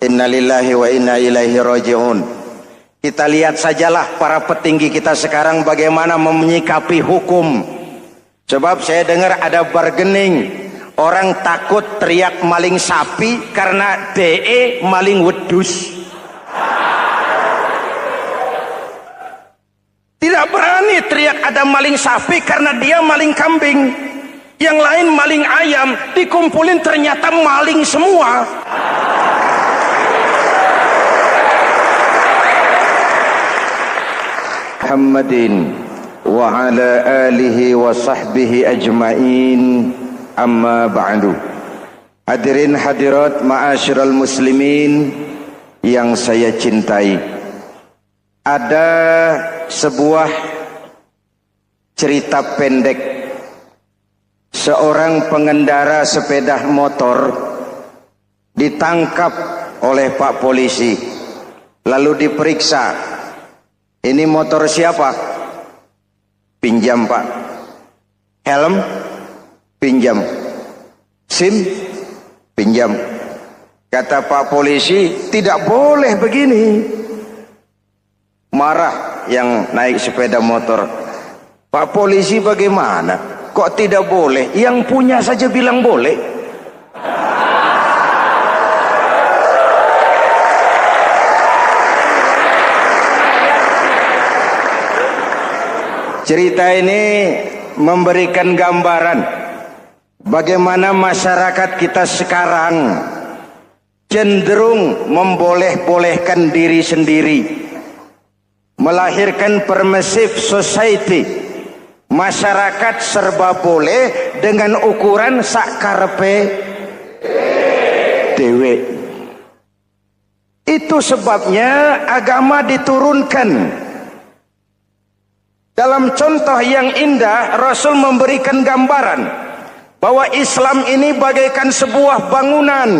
Innalillahi wa inna ilaihi raji'un. Kita lihat sajalah para petinggi kita sekarang bagaimana menyikapi hukum. Sebab saya dengar ada bargaining, orang takut teriak maling sapi karena DE maling wedus. Tidak berani teriak ada maling sapi karena dia maling kambing. Yang lain maling ayam, dikumpulin ternyata maling semua. Muhammadin wa ala alihi wa sahbihi ajma'in, amma ba'du. Hadirin hadirat ma'asyiral muslimin yang saya cintai, ada sebuah cerita pendek. Seorang pengendara sepeda motor ditangkap oleh Pak Polisi, lalu diperiksa. Ini motor siapa? Pinjam, Pak. Helm? Pinjam. SIM? Pinjam. Kata Pak Polisi, tidak boleh begini. Marah yang naik sepeda motor. Pak Polisi, bagaimana? Kok tidak boleh? Yang punya saja bilang boleh. Cerita ini memberikan gambaran bagaimana masyarakat kita sekarang cenderung memboleh-bolehkan diri sendiri, melahirkan permissive society. Masyarakat serba boleh dengan ukuran sakarepe dewe. Itu sebabnya agama diturunkan. Dalam contoh yang indah, Rasul memberikan gambaran bahwa Islam ini bagaikan sebuah bangunan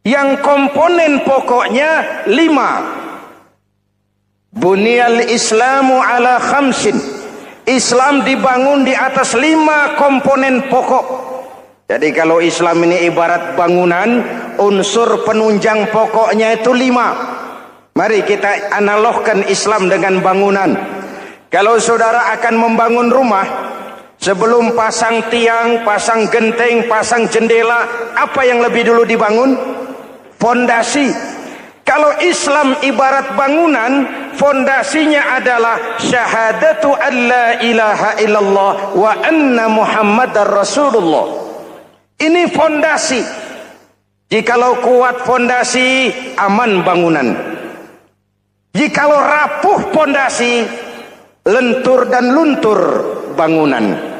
yang komponen pokoknya 5. Bunyal Islamu ala khamsin. Islam dibangun di atas 5 komponen pokok. Jadi kalau Islam ini ibarat bangunan, unsur penunjang pokoknya itu 5. Mari kita analogkan Islam dengan bangunan. Kalau saudara akan membangun rumah, sebelum pasang tiang, pasang genteng, pasang jendela, apa yang lebih dulu dibangun? Fondasi. Kalau Islam ibarat bangunan, fondasinya adalah syahadatu an la ilaha illallah wa anna muhammadar rasulullah. Ini fondasi. Jikalau kuat fondasi, aman bangunan. Jikalau rapuh fondasi, lentur dan luntur bangunan.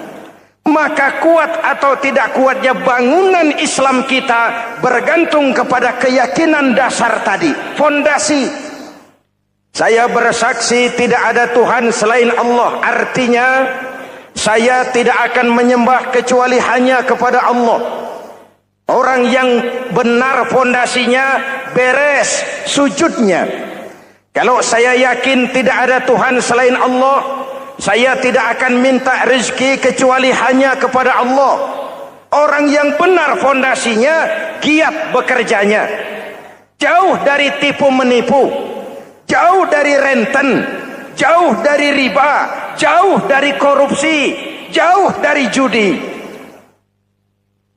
Maka kuat atau tidak kuatnya bangunan Islam kita bergantung kepada keyakinan dasar tadi, fondasi. Saya bersaksi tidak ada Tuhan selain Allah, artinya saya tidak akan menyembah kecuali hanya kepada Allah. Orang yang benar fondasinya beres sujudnya. Kalau saya yakin tidak ada Tuhan selain Allah, saya tidak akan minta rezeki kecuali hanya kepada Allah. Orang yang benar fondasinya, giat bekerjanya. Jauh dari tipu menipu, jauh dari renten, jauh dari riba, jauh dari korupsi, jauh dari judi.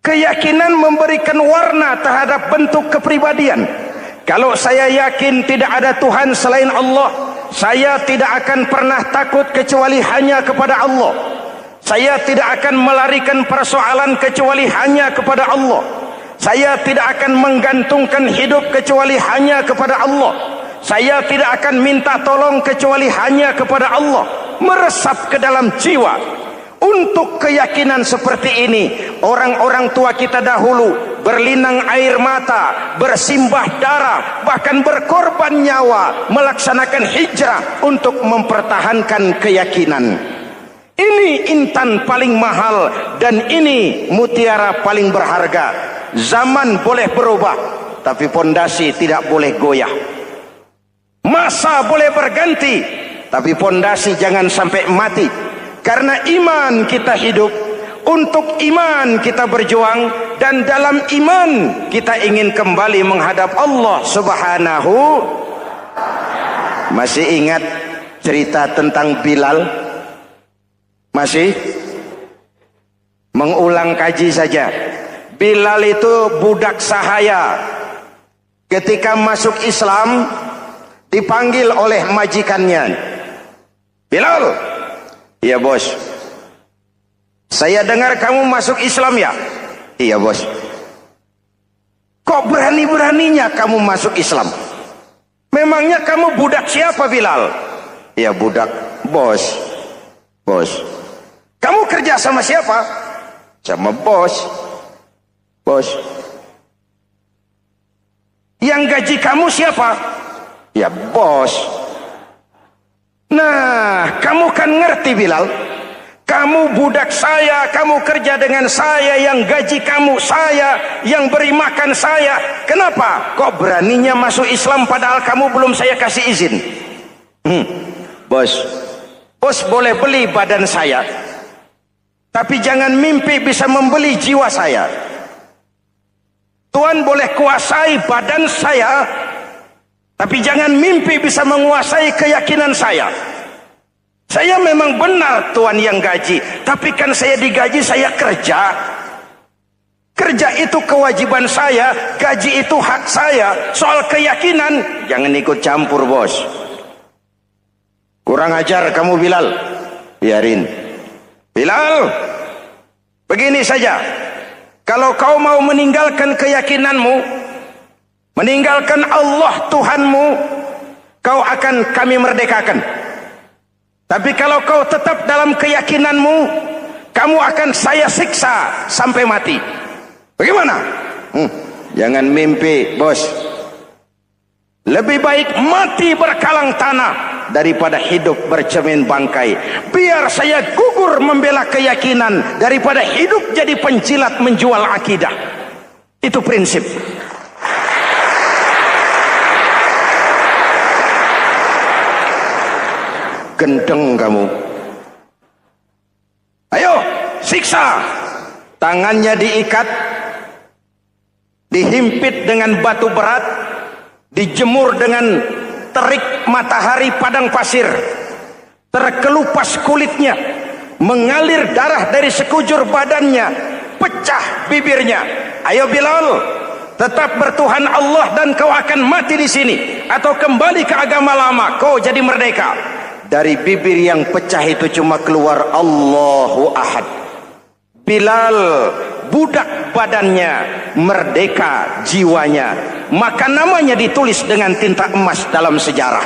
Keyakinan memberikan warna terhadap bentuk kepribadian. Kalau saya yakin tidak ada Tuhan selain Allah, saya tidak akan pernah takut kecuali hanya kepada Allah. Saya tidak akan melarikan persoalan kecuali hanya kepada Allah. Saya tidak akan menggantungkan hidup kecuali hanya kepada Allah. Saya tidak akan minta tolong kecuali hanya kepada Allah. Meresap ke dalam jiwa. Untuk keyakinan seperti ini, orang-orang tua kita dahulu berlinang air mata, bersimbah darah, bahkan berkorban nyawa, melaksanakan hijrah untuk mempertahankan keyakinan. Ini intan paling mahal dan ini mutiara paling berharga. Zaman boleh berubah, tapi pondasi tidak boleh goyah. Masa boleh berganti, tapi pondasi jangan sampai mati. Karena iman kita hidup, untuk iman kita berjuang, dan dalam iman kita ingin kembali menghadap Allah Subhanahu. Masih ingat cerita tentang Bilal? Masih? Mengulang kaji saja. Bilal itu budak sahaya. Ketika masuk Islam dipanggil oleh majikannya. Bilal, iya bos. Saya dengar kamu masuk Islam ya? Iya bos. Kok berani-beraninya kamu masuk Islam? Memangnya kamu budak siapa Bilal? Iya budak bos. Bos. Kamu kerja sama siapa? Sama bos. Bos. Yang gaji kamu siapa? Ya bos. Nah, kamu kan ngerti Bilal. Kamu budak saya, kamu kerja dengan saya, yang gaji kamu saya, yang beri makan saya. Kenapa? Kok beraninya masuk Islam padahal kamu belum saya kasih izin? Bos, bos boleh beli badan saya, tapi jangan mimpi bisa membeli jiwa saya. Tuhan boleh kuasai badan saya, tapi jangan mimpi bisa menguasai keyakinan saya. Saya memang benar Tuhan yang gaji, tapi kan saya digaji, saya kerja. Kerja itu kewajiban saya, gaji itu hak saya. Soal keyakinan, jangan ikut campur bos. Kurang ajar kamu Bilal. Biarin. Bilal, begini saja. Kalau kau mau meninggalkan keyakinanmu, meninggalkan Allah Tuhanmu, kau akan kami merdekakan. Tapi kalau kau tetap dalam keyakinanmu, kamu akan saya siksa sampai mati. Bagaimana? Jangan mimpi bos. Lebih baik mati berkalang tanah daripada hidup bercermin bangkai. Biar saya gugur membela keyakinan daripada hidup jadi penjilat menjual akidah. Itu prinsip. Gendeng kamu. Ayo, siksa. Tangannya diikat, dihimpit dengan batu berat, dijemur dengan terik matahari padang pasir, terkelupas kulitnya, mengalir darah dari sekujur badannya, pecah bibirnya. Ayo Bilal, tetap bertuhan Allah dan kau akan mati di sini, atau kembali ke agama lama, kau jadi merdeka. Dari bibir yang pecah itu cuma keluar Allahu Ahad. Bilal budak badannya, merdeka jiwanya, maka namanya ditulis dengan tinta emas dalam sejarah.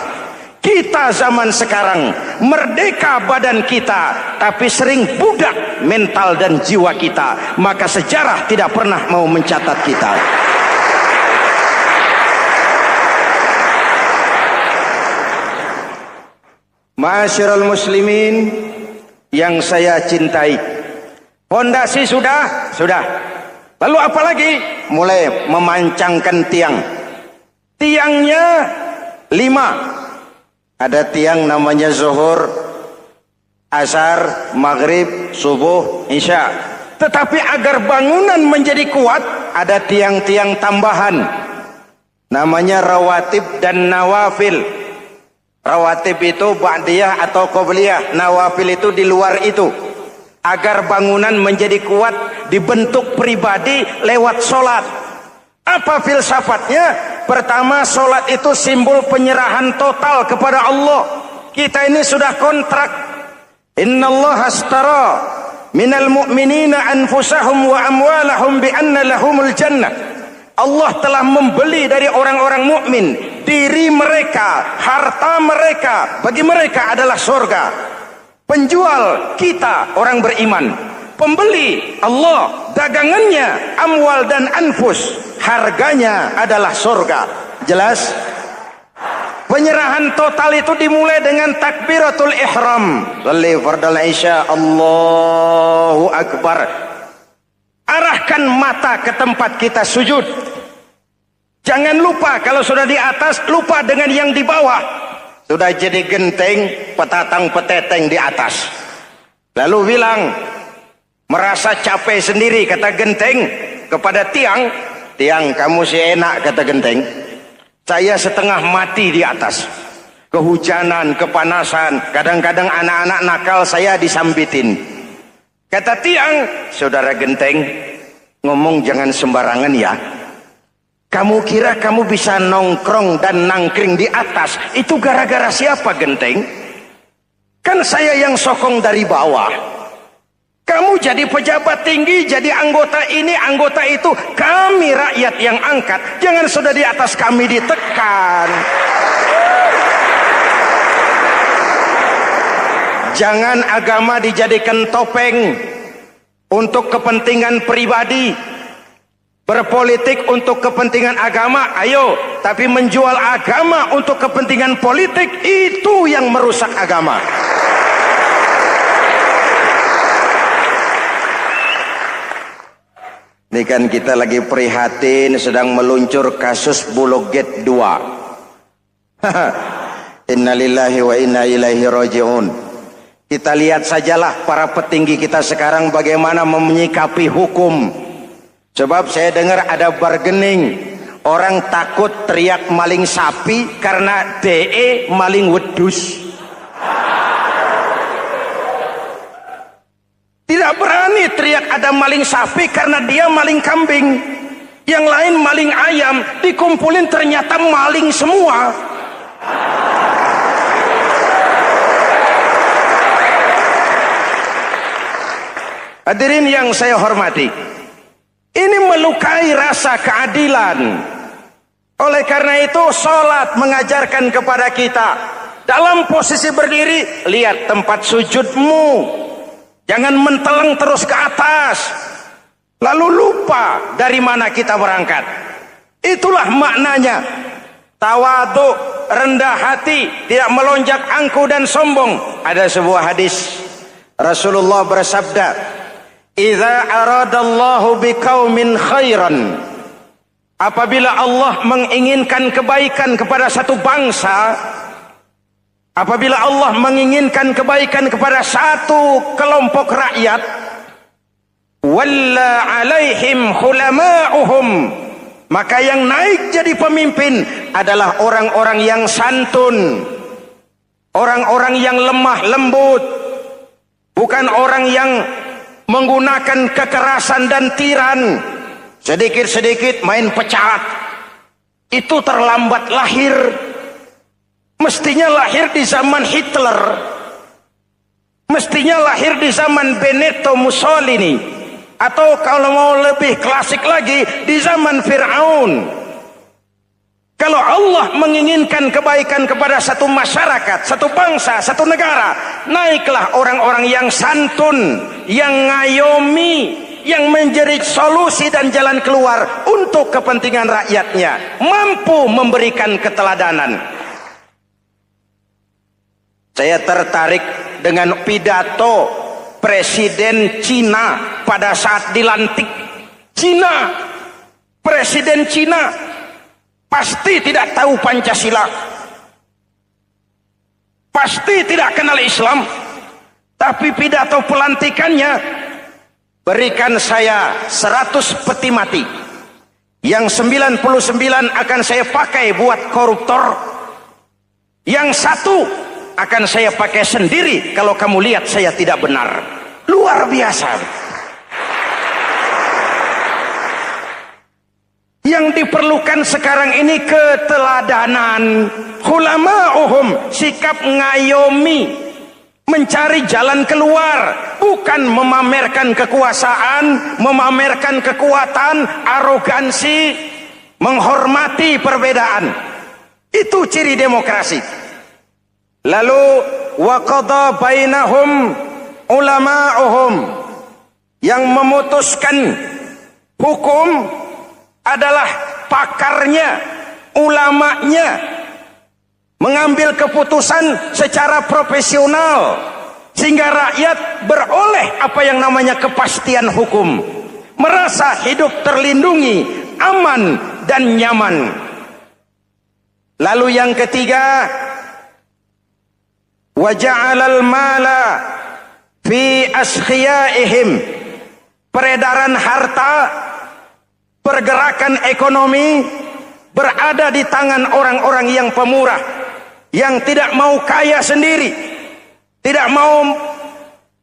Kita zaman sekarang merdeka badan kita, tapi sering budak mental dan jiwa kita, maka sejarah tidak pernah mau mencatat kita. Ma'asyiral muslimin yang saya cintai, fondasi sudah. Lalu apa lagi? Mulai memancangkan tiang. Tiangnya 5. Ada tiang namanya zuhur, asar, maghrib, subuh, isya. Tetapi agar bangunan menjadi kuat, ada tiang-tiang tambahan. Namanya rawatib dan nawafil. Rawatib itu ba'diyah atau qobliyah, nawafil itu di luar itu. Agar bangunan menjadi kuat, dibentuk pribadi lewat solat. Apa filsafatnya? Pertama, solat itu simbol penyerahan total kepada Allah. Kita ini sudah kontrak. Innallaha astara minal mu'minina anfusahum wa amwalahum bi anna lahumul jannah. Allah telah membeli dari orang-orang mukmin diri mereka, harta mereka, bagi mereka adalah surga. Penjual kita orang beriman, pembeli Allah, dagangannya amwal dan anfus, harganya adalah surga. Jelas? Penyerahan total itu dimulai dengan takbiratul ihram. Shalli fardal isya, Allahu akbar. Arahkan mata ke tempat kita sujud. Jangan lupa kalau sudah di atas, lupa dengan yang di bawah. Sudah jadi genteng, petatang peteteng di atas. Lalu bilang, merasa capek sendiri, kata genteng, kepada tiang, tiang kamu si enak, kata genteng, saya setengah mati di atas, kehujanan, kepanasan, kadang-kadang anak-anak nakal saya disambitin. Kata tiang, saudara genteng, ngomong jangan sembarangan ya. Kamu kira kamu bisa nongkrong dan nangkring di atas, itu gara-gara siapa genteng? Kan saya yang sokong dari bawah. Kamu jadi pejabat tinggi, jadi anggota ini, anggota itu. Kami rakyat yang angkat, jangan sudah di atas kami ditekan. Jangan agama dijadikan topeng untuk kepentingan pribadi. Berpolitik untuk kepentingan agama, ayo. Tapi menjual agama untuk kepentingan politik, itu yang merusak agama. Ini kan kita lagi prihatin sedang meluncur kasus Bulog Gate 2. Innalillahi wa inna ilaihi raji'un. Kita lihat sajalah para petinggi kita sekarang bagaimana menyikapi hukum. Sebab saya dengar ada bargaining, orang takut teriak maling sapi karena DE maling wedus. Tidak berani teriak ada maling sapi karena dia maling kambing. Yang lain maling ayam, dikumpulin ternyata maling semua. Hadirin yang saya hormati, ini melukai rasa keadilan. Oleh karena itu sholat mengajarkan kepada kita, dalam posisi berdiri, lihat tempat sujudmu. Jangan menteleng terus ke atas, lalu lupa dari mana kita berangkat. Itulah maknanya tawadhu, rendah hati, tidak melonjak angku dan sombong. Ada sebuah hadis Rasulullah bersabda, "Idza aradallahu biqaumin khairan." Apabila Allah menginginkan kebaikan kepada satu bangsa, apabila Allah menginginkan kebaikan kepada satu kelompok rakyat, walla alaihim hulama'uhum, maka yang naik jadi pemimpin adalah orang-orang yang santun, orang-orang yang lemah lembut, bukan orang yang menggunakan kekerasan dan tiran. Sedikit-sedikit main pecat, itu terlambat lahir. Mestinya lahir di zaman Hitler, mestinya lahir di zaman Benito Mussolini, atau kalau mau lebih klasik lagi di zaman Fir'aun. Kalau Allah menginginkan kebaikan kepada satu masyarakat, satu bangsa, satu negara, naiklah orang-orang yang santun, yang ngayomi, yang menjadi solusi dan jalan keluar untuk kepentingan rakyatnya, mampu memberikan keteladanan. Saya tertarik dengan pidato Presiden Cina pada saat dilantik. Cina, Presiden Cina pasti tidak tahu Pancasila, pasti tidak kenal Islam, tapi pidato pelantikannya, berikan saya 100 peti mati, yang 99 akan saya pakai buat koruptor, yang satu akan saya pakai sendiri kalau kamu lihat saya tidak benar. Luar biasa. Yang diperlukan sekarang ini keteladanan, hulama'uhum, sikap ngayomi, mencari jalan keluar, bukan memamerkan kekuasaan, memamerkan kekuatan, arogansi, menghormati perbedaan. Itu ciri demokrasi. Lalu waqadha bainahum ulama'uhum, yang memutuskan hukum adalah pakarnya, ulamanya, mengambil keputusan secara profesional sehingga rakyat beroleh apa yang namanya kepastian hukum, merasa hidup terlindungi, aman dan nyaman. Lalu yang ketiga, wa ja'alal mala fi askhiyaihim, peredaran harta pergerakan ekonomi berada di tangan orang-orang yang pemurah, yang tidak mau kaya sendiri, tidak mau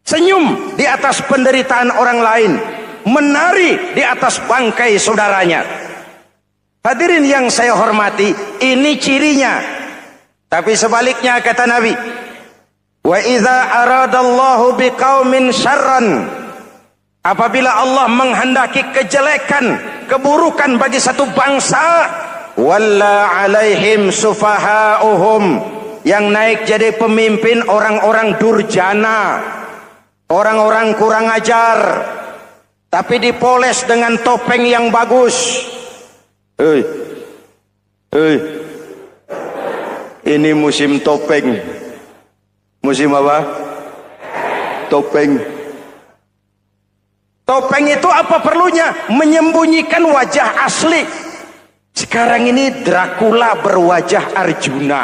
senyum di atas penderitaan orang lain, menari di atas bangkai saudaranya. Hadirin yang saya hormati, ini cirinya. Tapi sebaliknya kata Nabi, wa idza aradallahu biqaumin syarran, apabila Allah menghendaki kejelekan, keburukan bagi satu bangsa, walla alaihim sufahauhum, yang naik jadi pemimpin orang-orang durjana, orang-orang kurang ajar, tapi dipoles dengan topeng yang bagus. Ini musim topeng. Musim apa? Topeng. Topeng itu apa perlunya? Menyembunyikan wajah asli. Sekarang ini Dracula berwajah Arjuna.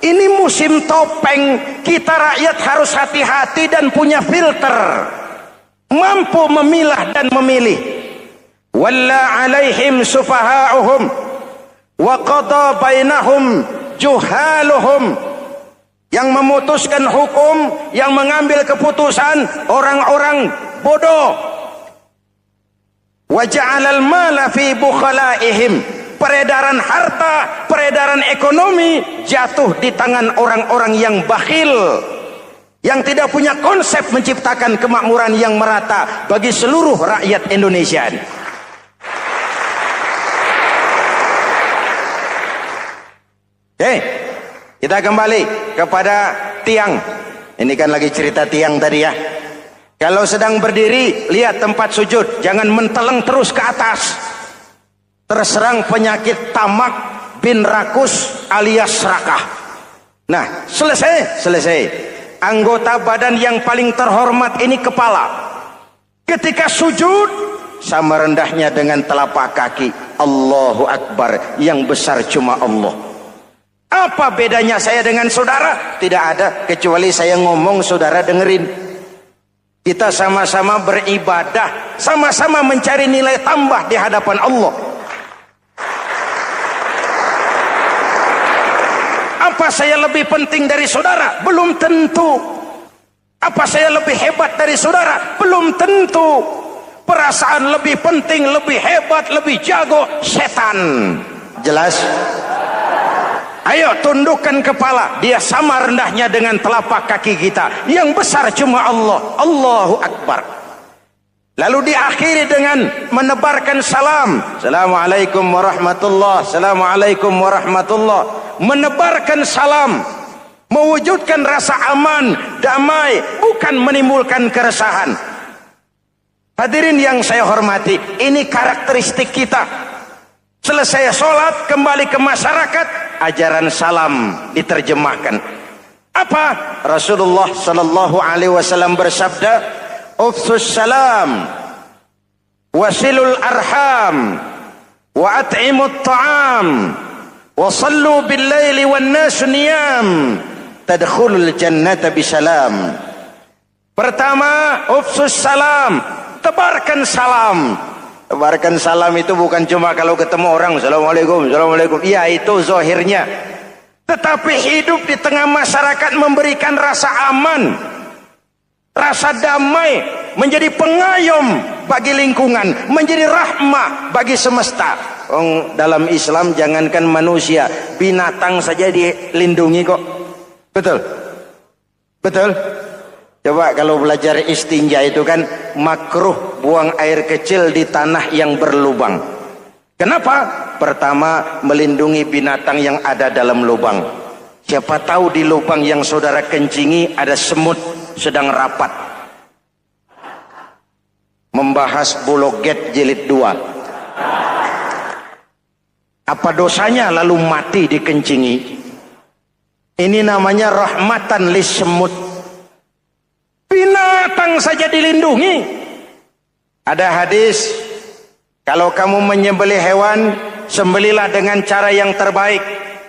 Ini musim topeng. Kita rakyat harus hati-hati dan punya filter, mampu memilah dan memilih. Walla alaihim sufahauhum wa qada bainahum juhaluhum, yang memutuskan hukum, yang mengambil keputusan orang-orang bodoh. Wa ja'alal mala fi bukhalaihim, peredaran harta, peredaran ekonomi jatuh di tangan orang-orang yang bakhil, yang tidak punya konsep menciptakan kemakmuran yang merata bagi seluruh rakyat Indonesia. Oke, kita kembali kepada tiang. Ini kan lagi cerita tiang tadi ya. Kalau sedang berdiri, lihat tempat sujud, jangan menteleng terus ke atas. Terserang penyakit tamak bin rakus alias serakah. Nah, selesai. Anggota badan yang paling terhormat ini kepala. Ketika sujud, sama rendahnya dengan telapak kaki. Allahu Akbar, yang besar cuma Allah. Apa bedanya saya dengan saudara? Tidak ada, kecuali saya ngomong saudara dengerin. Kita sama-sama beribadah, sama-sama mencari nilai tambah di hadapan Allah. Apa saya lebih penting dari saudara? Belum tentu. Apa saya lebih hebat dari saudara? Belum tentu. Perasaan lebih penting, lebih hebat, lebih jago setan. Jelas? Ayo tundukkan kepala. Dia sama rendahnya dengan telapak kaki kita. Yang besar cuma Allah. Allahu Akbar. Lalu diakhiri dengan menebarkan salam. Assalamualaikum warahmatullahi. Assalamualaikum warahmatullahi. Menebarkan salam, mewujudkan rasa aman, damai, bukan menimbulkan keresahan. Hadirin yang saya hormati, ini karakteristik kita. Selesai sholat, kembali ke masyarakat, ajaran salam diterjemahkan. Apa? Rasulullah sallallahu alaihi wasallam bersabda, "Ufsus salam, wasilul arham, wa at'imut ta'am, wa sallu bil laili wan nasu niyam, tadkhulul jannata bisalam." Pertama, ufsus salam, tebarkan salam. Tebarkan salam itu bukan cuma kalau ketemu orang, Assalamualaikum, Assalamualaikum. Iya, itu zahirnya. Tetapi hidup di tengah masyarakat memberikan rasa aman, rasa damai, menjadi pengayom bagi lingkungan, menjadi rahmah bagi semesta. Dalam Islam jangankan manusia, binatang saja dilindungi kok. Betul? Betul? Coba kalau belajar istinja itu kan makruh buang air kecil di tanah yang berlubang. Kenapa? Pertama, melindungi binatang yang ada dalam lubang. Siapa tahu di lubang yang saudara kencingi ada semut sedang rapat. Membahas Bologet jilid 2. Apa dosanya lalu mati dikencingi? Ini namanya rahmatan lis semut. Binatang saja dilindungi. Ada hadis, kalau kamu menyembelih hewan, sembelilah dengan cara yang terbaik.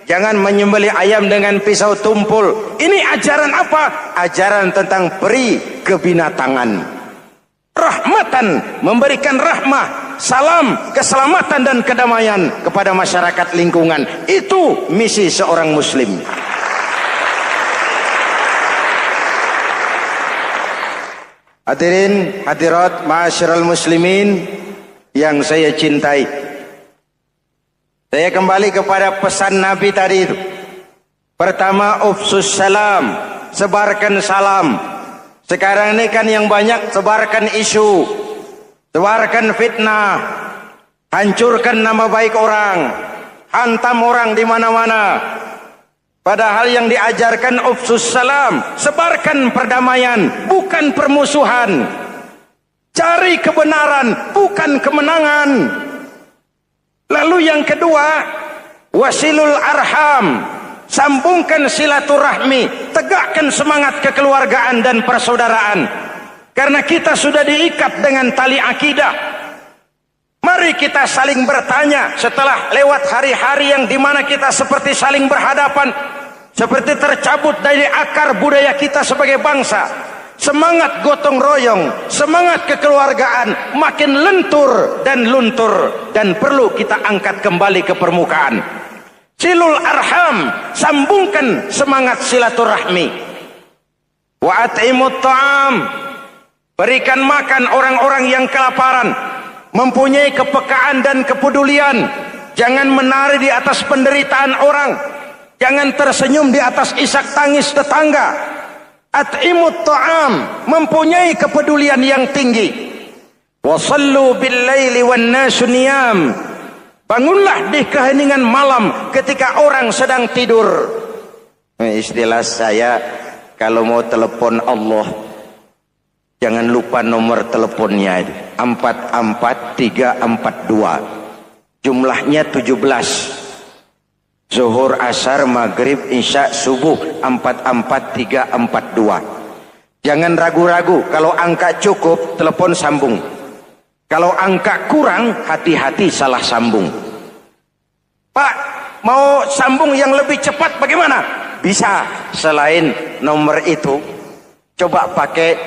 Jangan menyembelih ayam dengan pisau tumpul. Ini ajaran apa? Ajaran tentang peri kebinatangan. rahmatan, memberikan rahmah, salam, keselamatan dan kedamaian kepada masyarakat lingkungan. Itu misi seorang muslim. Hadirin hadirat ma'asyiral muslimin yang saya cintai, saya kembali kepada pesan Nabi tadi itu. Pertama, ufsus salam, sebarkan salam. Sekarang ini kan yang banyak sebarkan isu, sebarkan fitnah, hancurkan nama baik orang, hantam orang di mana-mana. Padahal yang diajarkan ufsus salam, sebarkan perdamaian, bukan permusuhan. Cari kebenaran, bukan kemenangan. Lalu yang kedua, wasilul arham, sambungkan silaturahmi, tegakkan semangat kekeluargaan dan persaudaraan. Karena kita sudah diikat dengan tali akidah. Mari kita saling bertanya setelah lewat hari-hari yang dimana kita seperti saling berhadapan, seperti tercabut dari akar budaya kita sebagai bangsa. Semangat gotong royong, semangat kekeluargaan makin lentur dan luntur, dan perlu kita angkat kembali ke permukaan. Silul arham, sambungkan semangat silaturahmi. Wa at'imut ta'am, berikan makan orang-orang yang kelaparan, mempunyai kepekaan dan kepedulian. Jangan menari di atas penderitaan orang, jangan tersenyum di atas isak tangis tetangga. At'imut ta'am, mempunyai kepedulian yang tinggi. Wa sallu bil laili wan nasu niyam, bangunlah di keheningan malam ketika orang sedang tidur. Istilah saya, kalau mau telepon Allah, jangan lupa nomor teleponnya, 44342. Jumlahnya 17. Zuhur, asar, maghrib, isya, subuh, 44342. Jangan ragu-ragu, kalau angka cukup, telepon sambung. Kalau angka kurang, hati-hati salah sambung. Pak, mau sambung yang lebih cepat bagaimana? Bisa, selain nomor itu, coba pakai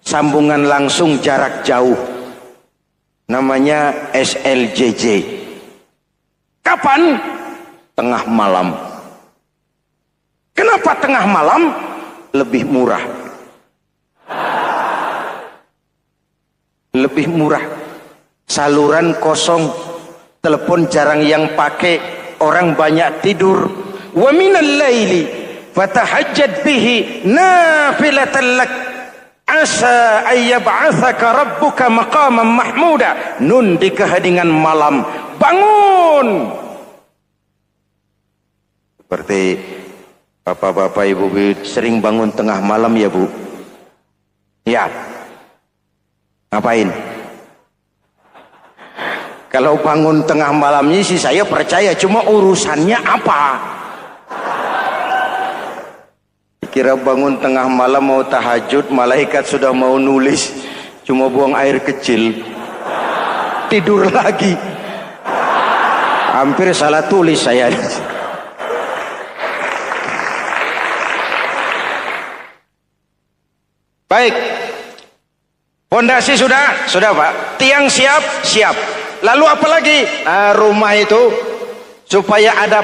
sambungan langsung jarak jauh. Namanya SLJJ. Kapan? Tengah malam. Kenapa tengah malam? Lebih murah. Lebih murah. Saluran kosong, telepon jarang yang pakai, orang banyak tidur. Wa minal laili fatahajjad bihi nafilatan lak asa ayyab'atsaka rabbuka maqaman mahmuda. Nun di keheningan malam, bangun. Seperti bapak-bapak, ibu-ibu sering bangun tengah malam ya Bu? Ya. Ngapain? Kalau bangun tengah malamnya sih saya percaya, cuma urusannya apa? Kira bangun tengah malam mau tahajud, malaikat sudah mau nulis, cuma buang air kecil, tidur lagi. Hampir salah tulis saya. Baik, fondasi sudah Pak, tiang siap. Lalu apa lagi? Nah, rumah itu supaya ada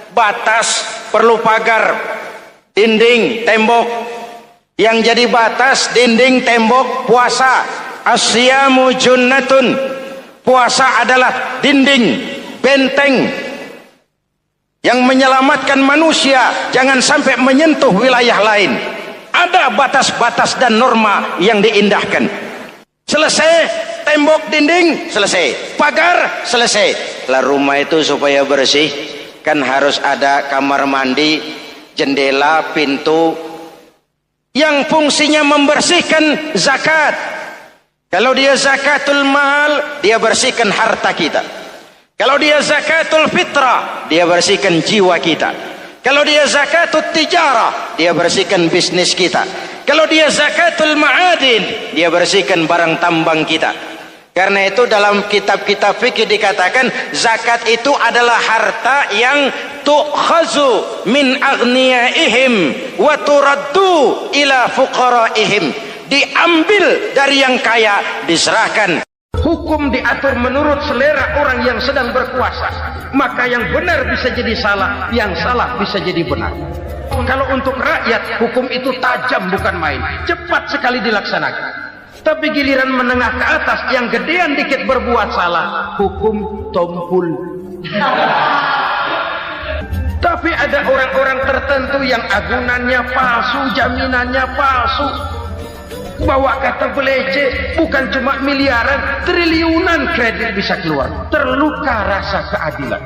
batas, perlu pagar, dinding, tembok. Yang jadi batas, dinding, tembok, puasa. Asyamu junnatun, puasa adalah dinding, benteng yang menyelamatkan manusia jangan sampai menyentuh wilayah lain. Ada batas-batas dan norma yang diindahkan. Selesai, tembok, dinding, selesai. Pagar, selesai. Lah rumah itu supaya bersih, kan harus ada kamar mandi, jendela, pintu, yang fungsinya membersihkan zakat. Kalau dia zakatul mal, dia bersihkan harta kita. Kalau dia zakatul fitrah, dia bersihkan jiwa kita. Kalau dia zakatul tijarah, dia bersihkan bisnis kita. Kalau dia zakatul ma'adin, dia bersihkan barang tambang kita. Karena itu dalam kitab-kitab fikih dikatakan zakat itu adalah harta yang tu'khazu min aghniyaihim wa turaddu ila fuqaraihim. diambil dari yang kaya, diserahkan. Hukum diatur menurut selera orang yang sedang berkuasa, maka yang benar bisa jadi salah, yang salah bisa jadi benar. Kalau untuk rakyat, hukum itu tajam bukan main, cepat sekali dilaksanakan. Tapi giliran menengah ke atas yang gedean dikit berbuat salah, hukum tompul. Tapi ada orang-orang tertentu yang agunannya palsu, jaminannya palsu, bawa kata belece, bukan cuma miliaran, triliunan kredit bisa keluar. Terluka rasa keadilan,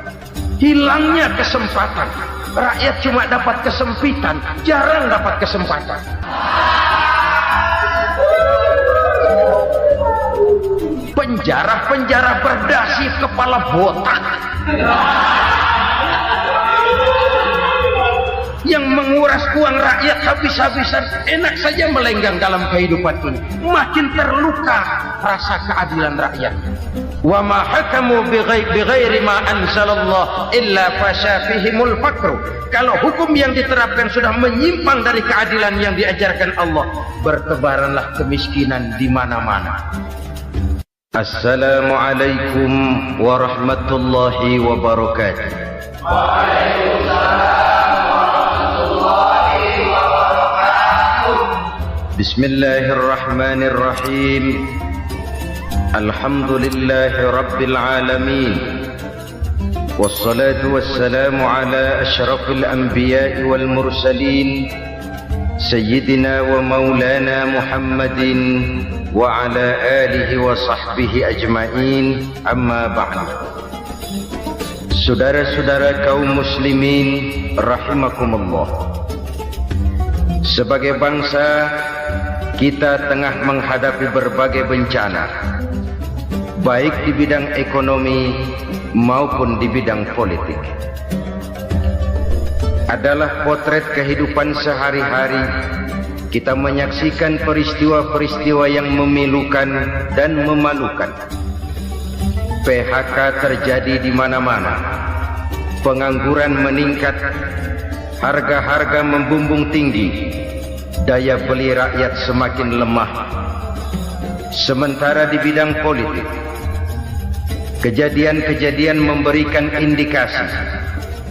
hilangnya kesempatan. Rakyat cuma dapat kesempitan, jarang dapat kesempatan. Penjara-penjara berdasi kepala botak yang menguras uang rakyat habis-habisan, enak saja melenggang dalam kehidupan ini. Makin terluka rasa keadilan rakyat. Wa ma hakamu bighairi ma anzalallah illa fasha fihimul faqru. Kalau hukum yang diterapkan sudah menyimpang dari keadilan yang diajarkan Allah, bertebaranlah kemiskinan di mana-mana. Assalamualaikum warahmatullahi wabarakatuh. Waalaikumsalam warahmatullahi wabarakatuh. Bismillahirrahmanirrahim. Alhamdulillahi rabbil alamin. Wassalatu wassalamu ala asyrafil anbiya'i wal mursalin, Sayyidina wa maulana Muhammadin wa ala alihi wa sahbihi ajma'in, amma ba'du. Saudara-saudara kaum muslimin rahimakumullah, sebagai bangsa kita tengah menghadapi berbagai bencana, baik di bidang ekonomi maupun di bidang politik. Adalah potret kehidupan sehari-hari. Kita menyaksikan peristiwa-peristiwa yang memilukan dan memalukan. PHK terjadi di mana-mana, pengangguran meningkat, harga-harga membumbung tinggi, daya beli rakyat semakin lemah. Sementara di bidang politik, kejadian-kejadian memberikan indikasi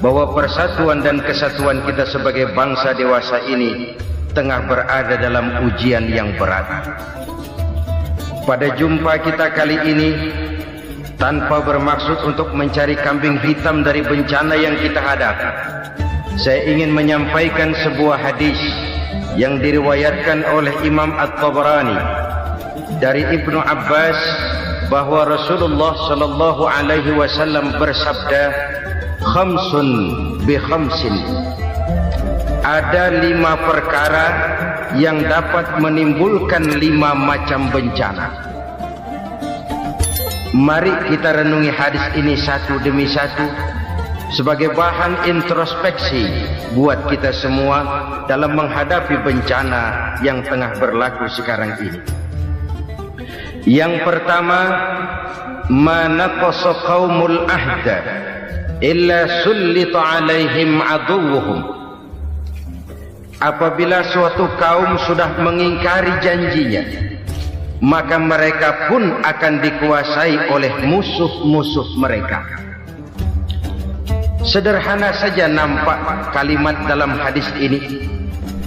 bahwa persatuan dan kesatuan kita sebagai bangsa dewasa ini tengah berada dalam ujian yang berat. Pada jumpa kita kali ini, tanpa bermaksud untuk mencari kambing hitam dari bencana yang kita hadapi, saya ingin menyampaikan sebuah hadis yang diriwayatkan oleh Imam At-Tabarani dari Ibnu Abbas, bahwa Rasulullah sallallahu alaihi wasallam bersabda, khamsun bi khamsin. Ada 5 perkara yang dapat menimbulkan 5 macam bencana. Mari kita renungi hadis ini satu demi satu sebagai bahan introspeksi buat kita semua dalam menghadapi bencana yang tengah berlaku sekarang ini. Yang pertama, ma naqasa qaumul ahda illa sullita alaihim aduwwuhum. Apabila suatu kaum sudah mengingkari janjinya, maka mereka pun akan dikuasai oleh musuh-musuh mereka. Sederhana saja nampak kalimat dalam hadis ini.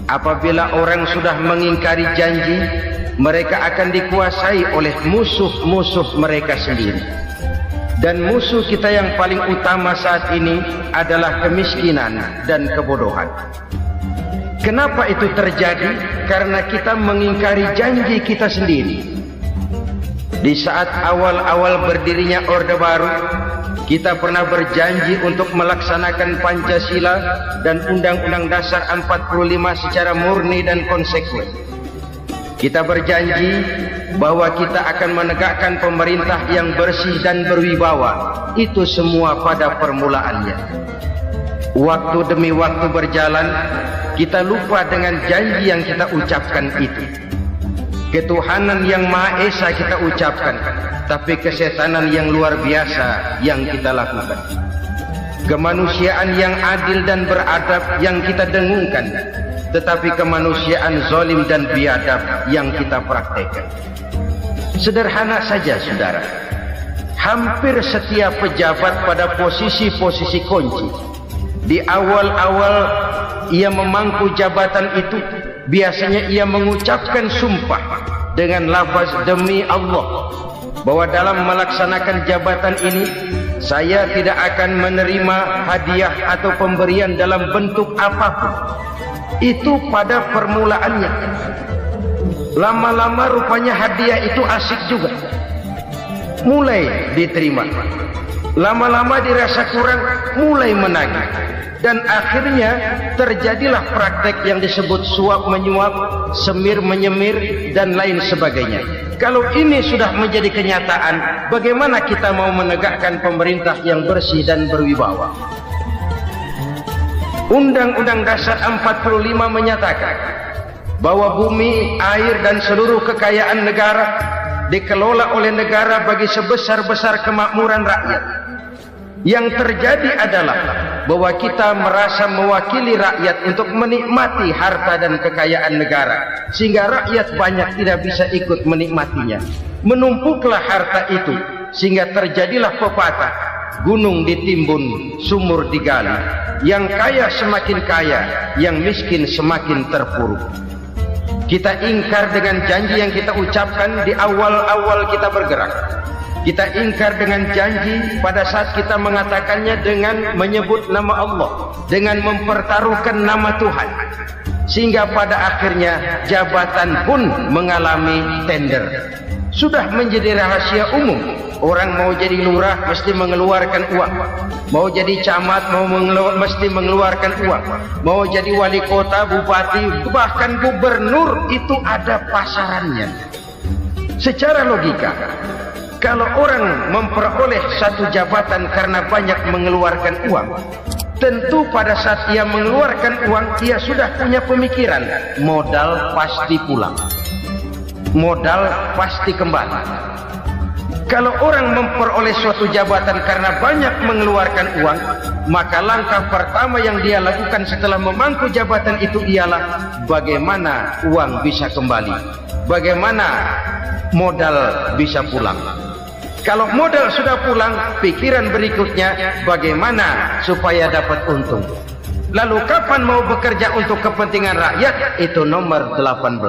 Apabila orang sudah mengingkari janji, mereka akan dikuasai oleh musuh-musuh mereka sendiri. Dan musuh kita yang paling utama saat ini adalah kemiskinan dan kebodohan. Kenapa itu terjadi? Karena kita mengingkari janji kita sendiri. Di saat awal-awal berdirinya Orde Baru, kita pernah berjanji untuk melaksanakan Pancasila dan Undang-Undang Dasar 45 secara murni dan konsekuen. Kita berjanji bahwa kita akan menegakkan pemerintah yang bersih dan berwibawa. Itu semua pada permulaannya. Waktu demi waktu berjalan, kita lupa dengan janji yang kita ucapkan itu. Ketuhanan yang Maha Esa kita ucapkan, tapi kesetanan yang luar biasa yang kita lakukan. Kemanusiaan yang adil dan beradab yang kita dengungkan, tetapi kemanusiaan zalim dan biadab yang kita praktekkan. Sederhana saja saudara, hampir setiap pejabat pada posisi-posisi kunci, di awal-awal ia memangku jabatan itu, biasanya ia mengucapkan sumpah dengan lafaz demi Allah, bahwa dalam melaksanakan jabatan ini saya tidak akan menerima hadiah atau pemberian dalam bentuk apapun. Itu pada permulaannya. Lama-lama rupanya hadiah itu asik juga, mulai diterima. Lama-lama dirasa kurang, mulai menagih. Dan akhirnya terjadilah praktek yang disebut suap menyuap, semir menyemir, dan lain sebagainya. Kalau ini sudah menjadi kenyataan, bagaimana kita mau menegakkan pemerintah yang bersih dan berwibawa? Undang-Undang Dasar 45 menyatakan bahwa bumi, air, dan seluruh kekayaan negara dikelola oleh negara bagi sebesar-besar kemakmuran rakyat. Yang terjadi adalah bahwa kita merasa mewakili rakyat untuk menikmati harta dan kekayaan negara, sehingga rakyat banyak tidak bisa ikut menikmatinya. Menumpuklah harta itu sehingga terjadilah pepatah, gunung ditimbun, sumur digali. Yang kaya semakin kaya, yang miskin semakin terpuruk. Kita ingkar dengan janji yang kita ucapkan di awal-awal kita bergerak. Kita ingkar dengan janji pada saat kita mengatakannya dengan menyebut nama Allah, dengan mempertaruhkan nama Tuhan, sehingga pada akhirnya jabatan pun mengalami tender. Sudah menjadi rahasia umum, orang mau jadi lurah mesti mengeluarkan uang, mau jadi camat mesti mengeluarkan uang, mau jadi wali kota, bupati, bahkan gubernur, itu ada pasarannya. Secara logika, kalau orang memperoleh satu jabatan karena banyak mengeluarkan uang, tentu pada saat ia mengeluarkan uang, ia sudah punya pemikiran, modal pasti pulang, modal pasti kembali. Kalau orang memperoleh suatu jabatan karena banyak mengeluarkan uang, maka langkah pertama yang dia lakukan setelah memangku jabatan itu ialah bagaimana uang bisa kembali, bagaimana modal bisa pulang. Kalau modal sudah pulang, pikiran berikutnya bagaimana supaya dapat untung. Lalu kapan mau bekerja untuk kepentingan rakyat? Itu nomor 18.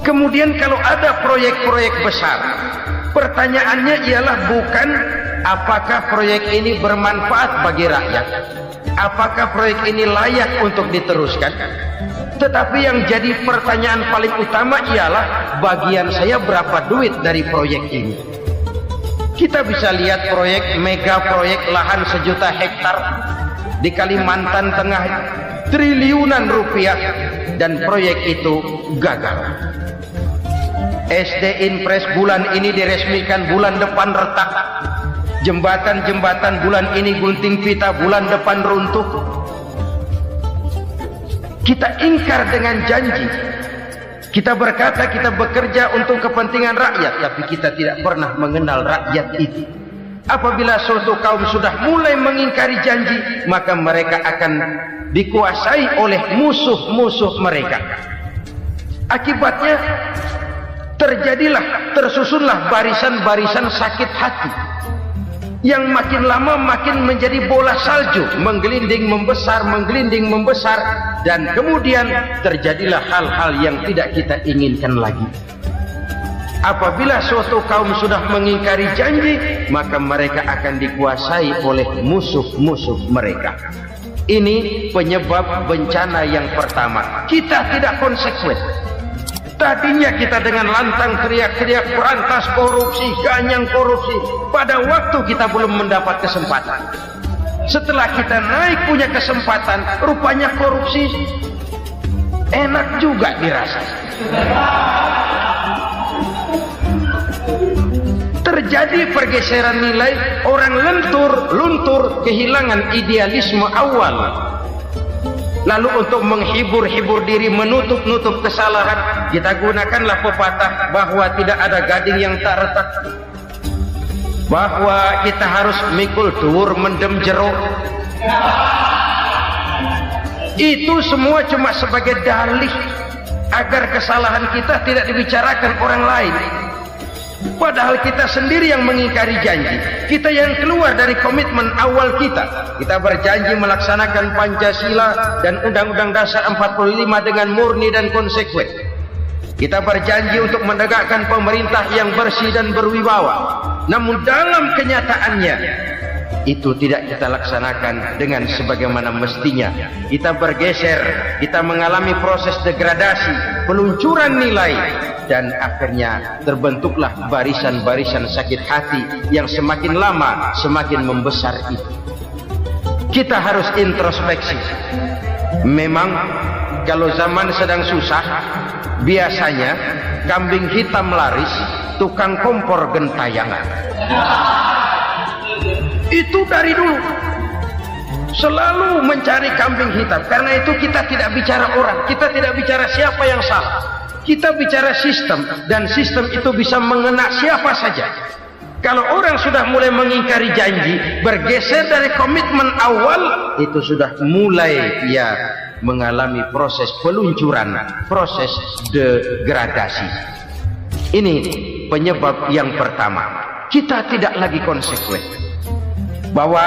Kemudian kalau ada proyek-proyek besar, pertanyaannya ialah bukan apakah proyek ini bermanfaat bagi rakyat, apakah proyek ini layak untuk diteruskan, tetapi yang jadi pertanyaan paling utama ialah bagian saya berapa duit dari proyek ini. Kita bisa lihat proyek, mega proyek lahan 1 juta hektar di Kalimantan Tengah, triliunan rupiah, dan proyek itu gagal. SD Impres bulan ini diresmikan, bulan depan retak. Jembatan-jembatan bulan ini gunting pita, bulan depan runtuh. Kita ingkar dengan janji. Kita berkata kita bekerja untuk kepentingan rakyat, tapi kita tidak pernah mengenal rakyat itu. Apabila suatu kaum sudah mulai mengingkari janji, maka mereka akan dikuasai oleh musuh-musuh mereka. Akibatnya tersusunlah barisan-barisan sakit hati, yang makin lama makin menjadi bola salju, menggelinding membesar, dan kemudian terjadilah hal-hal yang tidak kita inginkan lagi. Apabila suatu kaum sudah mengingkari janji, maka mereka akan dikuasai oleh musuh-musuh mereka. Ini penyebab bencana yang pertama. Kita tidak konsekuen. Tadinya kita dengan lantang teriak-teriak berantas korupsi, ganyang korupsi. Pada waktu kita belum mendapat kesempatan. Setelah kita naik punya kesempatan, rupanya korupsi enak juga dirasa. Terjadi pergeseran nilai, orang luntur, kehilangan idealisme awal. Lalu untuk menghibur diri, menutup kesalahan, kita gunakanlah pepatah bahwa tidak ada gading yang tak retak, bahwa kita harus mikul dhuwur mendem jero. Itu semua cuma sebagai dalih agar kesalahan kita tidak dibicarakan orang lain. Padahal kita sendiri yang mengingkari janji. Kita yang keluar dari komitmen awal kita. Kita berjanji melaksanakan Pancasila dan Undang-Undang Dasar 45 dengan murni dan konsekuen. Kita berjanji untuk menegakkan pemerintah yang bersih dan berwibawa. Namun dalam kenyataannya itu tidak kita laksanakan dengan sebagaimana mestinya. Kita bergeser, kita mengalami proses degradasi, peluncuran nilai, dan akhirnya terbentuklah barisan-barisan sakit hati yang semakin lama semakin membesar itu. Kita harus introspeksi. Memang kalau zaman sedang susah, biasanya kambing hitam laris, tukang kompor gentayangan. Itu dari dulu selalu mencari kambing hitam. Karena itu kita tidak bicara orang, kita tidak bicara siapa yang salah, kita bicara sistem, dan sistem itu bisa mengena siapa saja. Kalau orang sudah mulai mengingkari janji, bergeser dari komitmen awal, itu sudah mulai ya mengalami proses peluncuran, proses degradasi. Ini penyebab yang pertama. Kita tidak lagi konsekuen bahwa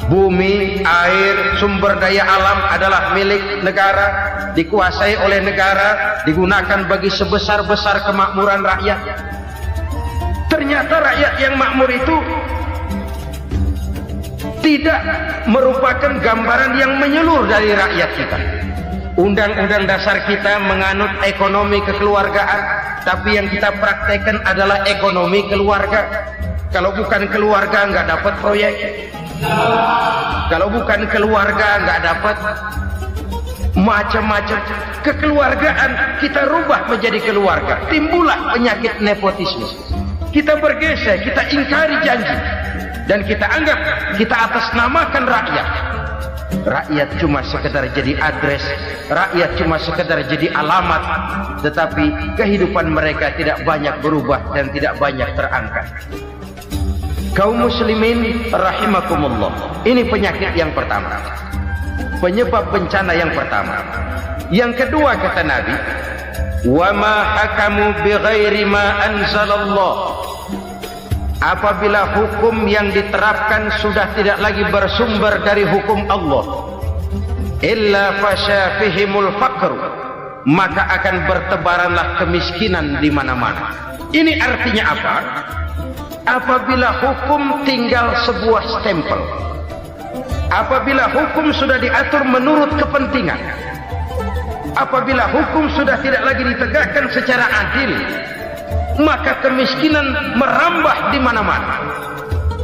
bumi, air, sumber daya alam adalah milik negara, dikuasai oleh negara, digunakan bagi sebesar-besar kemakmuran rakyat. Ternyata rakyat yang makmur itu tidak merupakan gambaran yang menyeluruh dari rakyat kita. Undang-undang dasar kita menganut ekonomi kekeluargaan, tapi yang kita praktekkan adalah ekonomi keluarga. Kalau bukan keluarga nggak dapat proyek. Kalau bukan keluarga nggak dapat macam-macam. Kekeluargaan kita rubah menjadi keluarga. Timbullah penyakit nepotisme. Kita bergeser, kita ingkari janji, dan kita anggap kita atasnamakan rakyat. Rakyat cuma sekedar jadi adres, rakyat cuma sekedar jadi alamat, tetapi kehidupan mereka tidak banyak berubah dan tidak banyak terangkat. Kaum muslimin rahimakumullah, ini penyakit yang pertama, penyebab bencana yang pertama. Yang kedua kata Nabi, wa ma hakamu bighairi ma anzalallah. Apabila hukum yang diterapkan sudah tidak lagi bersumber dari hukum Allah, illa fasya fihimul faqr, maka akan bertebaranlah kemiskinan di mana-mana. Ini artinya apa? Apabila hukum tinggal sebuah stempel, apabila hukum sudah diatur menurut kepentingan, apabila hukum sudah tidak lagi ditegakkan secara adil, maka kemiskinan merambah di mana-mana.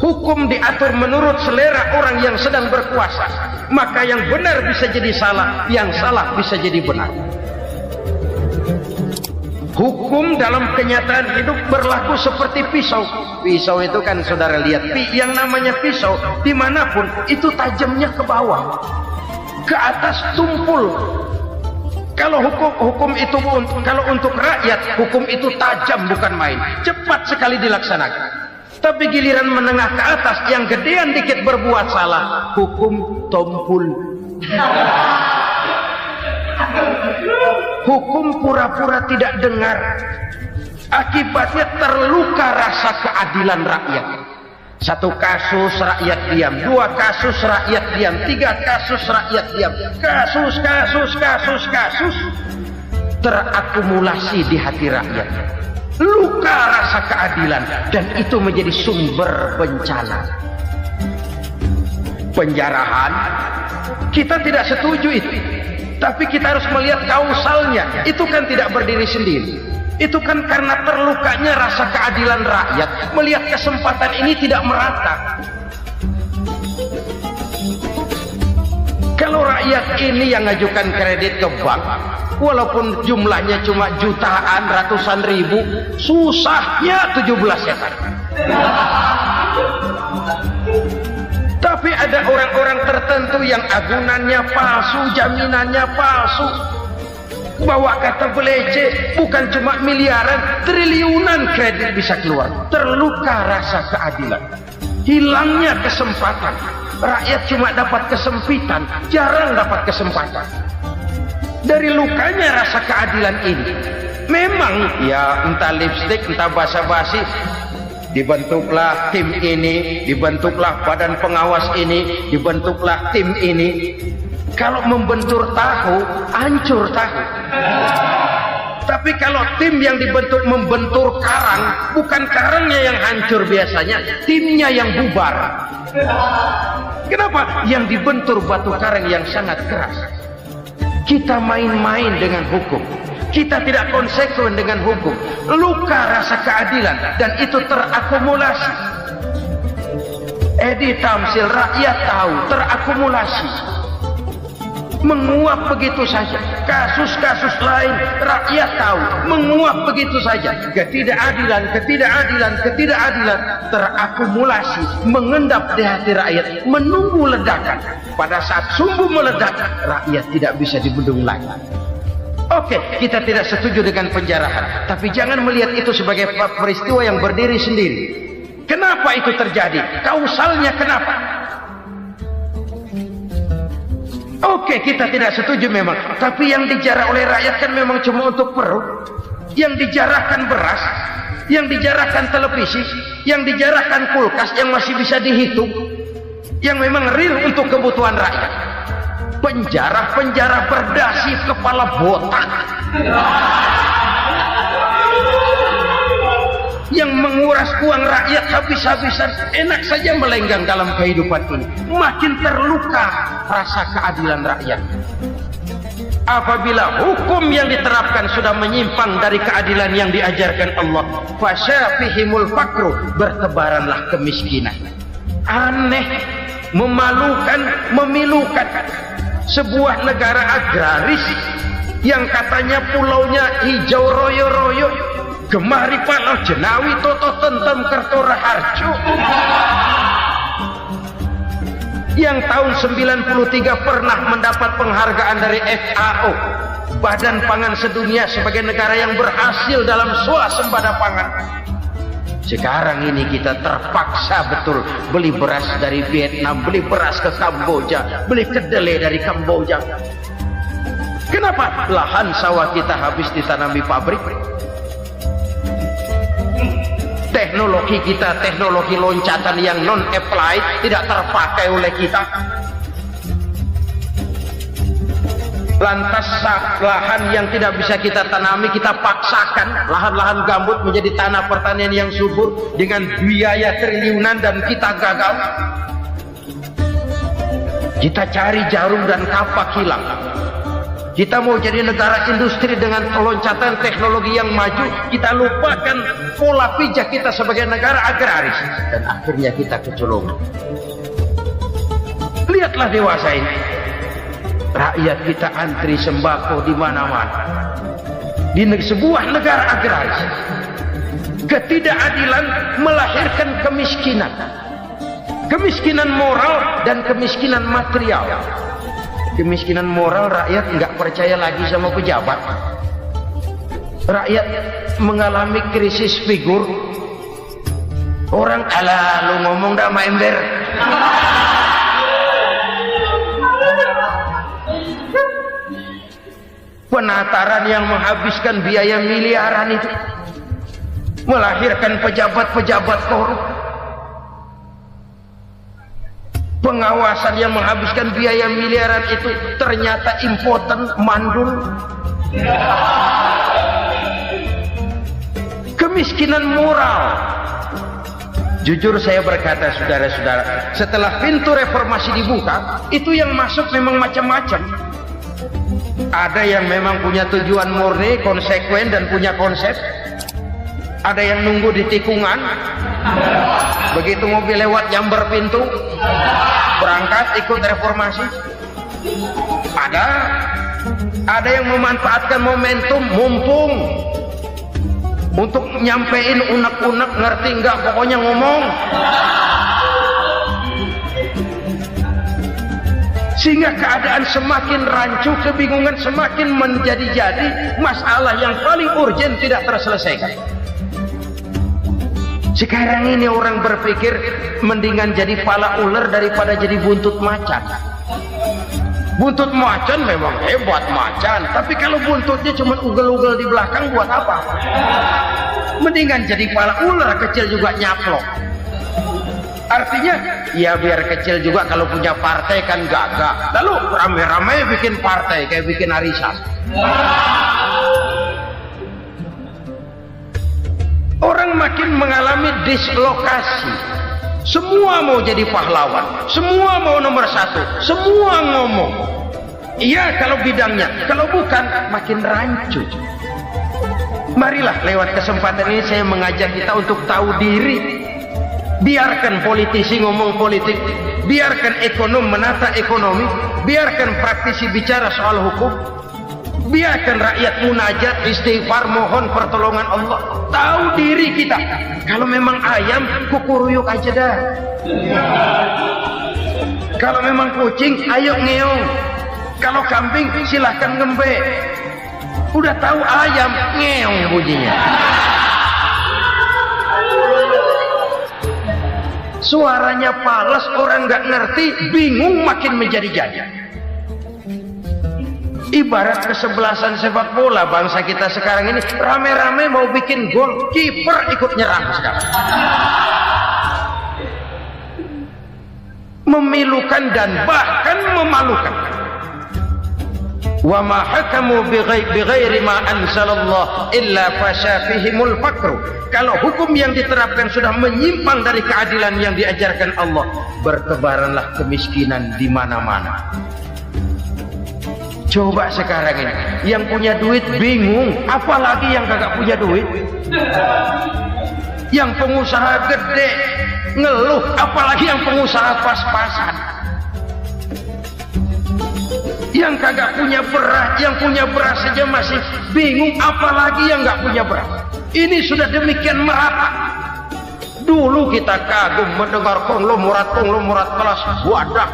Hukum diatur menurut selera orang yang sedang berkuasa, maka yang benar bisa jadi salah, yang salah bisa jadi benar. Hukum dalam kenyataan hidup berlaku seperti pisau. Pisau itu kan saudara lihat, yang namanya pisau dimanapun itu tajamnya ke bawah, ke atas tumpul. Kalau hukum itu kalau untuk rakyat, hukum itu tajam bukan main, cepat sekali dilaksanakan. Tapi giliran menengah ke atas, yang gedean dikit berbuat salah, hukum tumpul. Hukum pura-pura tidak dengar. Akibatnya terluka rasa keadilan rakyat. Satu kasus rakyat diam, dua kasus rakyat diam, tiga kasus rakyat diam. Kasus terakumulasi di hati rakyat. Luka rasa keadilan, dan itu menjadi sumber bencana. Penjarahan, kita tidak setuju itu. Tapi kita harus melihat kausalnya. Itu kan tidak berdiri sendiri. Itu kan karena terlukanya rasa keadilan rakyat. Melihat kesempatan ini tidak merata. Kalau rakyat ini yang ngajukan kredit ke bank, walaupun jumlahnya cuma jutaan, ratusan ribu, susahnya 17 setan. Tapi ada orang-orang tertentu yang agunannya palsu, jaminannya palsu. Bawa kata belece, bukan cuma miliaran, triliunan kredit bisa keluar. Terluka rasa keadilan. hilangnya kesempatan. Rakyat cuma dapat kesempitan, jarang dapat kesempatan. Dari lukanya rasa keadilan ini, memang ya entah lipstick, entah basa-basi, dibentuklah tim ini, dibentuklah badan pengawas ini, dibentuklah tim ini. Kalau membentur tahu, hancur tahu. Tapi kalau tim yang dibentuk membentur karang, bukan karangnya yang hancur biasanya, timnya yang bubar. Kenapa? Yang dibentur batu karang yang sangat keras. Kita main-main dengan hukum, kita tidak konsekuen dengan hukum. Luka rasa keadilan, dan itu terakumulasi. Edi Tamsil, rakyat tahu, terakumulasi, menguap begitu saja. Kasus-kasus lain rakyat tahu, menguap begitu saja. Ketidakadilan terakumulasi, mengendap di hati rakyat, menunggu ledakan. Pada saat sumbu meledak, rakyat tidak bisa dibendung lagi. Oke, kita tidak setuju dengan penjarahan, tapi jangan melihat itu sebagai peristiwa yang berdiri sendiri. Kenapa itu terjadi? Kausalnya kenapa? Oke, kita tidak setuju memang, tapi yang dijarah oleh rakyat kan memang cuma untuk perut. Yang dijarahkan beras, yang dijarahkan televisi, yang dijarahkan kulkas yang masih bisa dihitung, yang memang real untuk kebutuhan rakyat. Penjara-penjara berdasi kepala botak yang menguras uang rakyat habis-habisan, enak saja melenggang dalam kehidupan ini. Makin terluka rasa keadilan rakyat. Apabila hukum yang diterapkan sudah menyimpang dari keadilan yang diajarkan Allah, fasyafihimul fakru, bertebaranlah kemiskinan. Aneh, memalukan, memilukan. Sebuah negara agraris yang katanya pulaunya hijau royo-royo, Gemah Ripalah Jenawi Toto Tentem Kertora Harjo, yang tahun 93 pernah mendapat penghargaan dari FAO, Badan Pangan Sedunia, sebagai negara yang berhasil dalam swasembada pangan. Sekarang ini kita terpaksa betul beli beras dari Vietnam, beli beras ke Kamboja, beli kedelai dari Kamboja. Kenapa? Lahan sawah kita habis ditanami pabrik. Teknologi kita, teknologi loncatan yang non-applied, tidak terpakai oleh kita. Lantas lahan yang tidak bisa kita tanami, kita paksakan lahan-lahan gambut menjadi tanah pertanian yang subur dengan biaya triliunan, dan kita gagal. Kita cari jarum dan kapak hilang. Kita mau jadi negara industri dengan loncatan teknologi yang maju, kita lupakan pola pijak kita sebagai negara agraris, dan akhirnya kita kecolongan. Lihatlah dewasa ini, rakyat kita antri sembako di mana-mana. Di sebuah negara agraris, ketidakadilan melahirkan kemiskinan, kemiskinan moral dan kemiskinan material. Kemiskinan moral, rakyat nggak percaya lagi sama pejabat. Rakyat mengalami krisis figur. Orang ala lu ngomong dah ember. Penataran yang menghabiskan biaya miliaran itu melahirkan pejabat-pejabat korup. Pengawasan yang menghabiskan biaya miliaran itu ternyata impoten, mandul. Kemiskinan moral. Jujur saya berkata, saudara-saudara, setelah pintu reformasi dibuka, itu yang masuk memang macam-macam. Ada yang memang punya tujuan murni, konsekuen, dan punya konsep. Ada yang nunggu di tikungan, begitu mobil lewat nyamber pintu, berangkat ikut reformasi. Ada yang memanfaatkan momentum, mumpung, untuk nyampein unek-unek, ngerti enggak, pokoknya ngomong. Sehingga keadaan semakin rancu, kebingungan semakin menjadi-jadi, masalah yang paling urgen tidak terselesaikan. Sekarang ini orang berpikir mendingan jadi pala ular daripada jadi buntut macan. Buntut macan memang hebat macan, tapi kalau buntutnya cuma ugel-ugel di belakang buat apa? Mendingan jadi pala ular kecil juga nyaplok. Artinya ya biar kecil juga kalau punya partai kan gagah. Lalu rame-rame bikin partai kayak bikin arisan. Orang makin mengalami dislokasi. Semua mau jadi pahlawan, semua mau nomor satu, semua ngomong. Iya kalau bidangnya, kalau bukan makin rancu. Marilah lewat kesempatan ini saya mengajak kita untuk tahu diri. Biarkan politisi ngomong politik, biarkan ekonom menata ekonomi, biarkan praktisi bicara soal hukum, biarkan rakyat munajat, istighfar, mohon pertolongan Allah. Tahu diri kita. Kalau memang ayam, kukuruyuk aja dah. Kalau memang kucing, ayo ngeong. Kalau kambing, silahkan ngembe. Udah tahu ayam, ngeong bunyinya. Suaranya palas, orang nggak ngerti, bingung, makin menjadi-jadi. Ibarat kesebelasan sepak bola bangsa kita sekarang ini, rame-rame mau bikin gol, kiper ikut nyerang sekarang. Memilukan dan bahkan memalukan. Wa ma hakamu bighairi ma anzalallah illa fasyafihimul fakru. Kalau hukum yang diterapkan sudah menyimpang dari keadilan yang diajarkan Allah, bertebaranlah kemiskinan di mana-mana. Coba sekarang ini, yang punya duit bingung, apalagi yang kagak punya duit. Yang pengusaha gede ngeluh, apalagi yang pengusaha pas-pasan. Yang kagak punya beras, yang punya beras saja masih bingung, apalagi yang nggak punya beras. Ini sudah demikian merata. Dulu kita kagum mendengar konglomerat kelas wadah.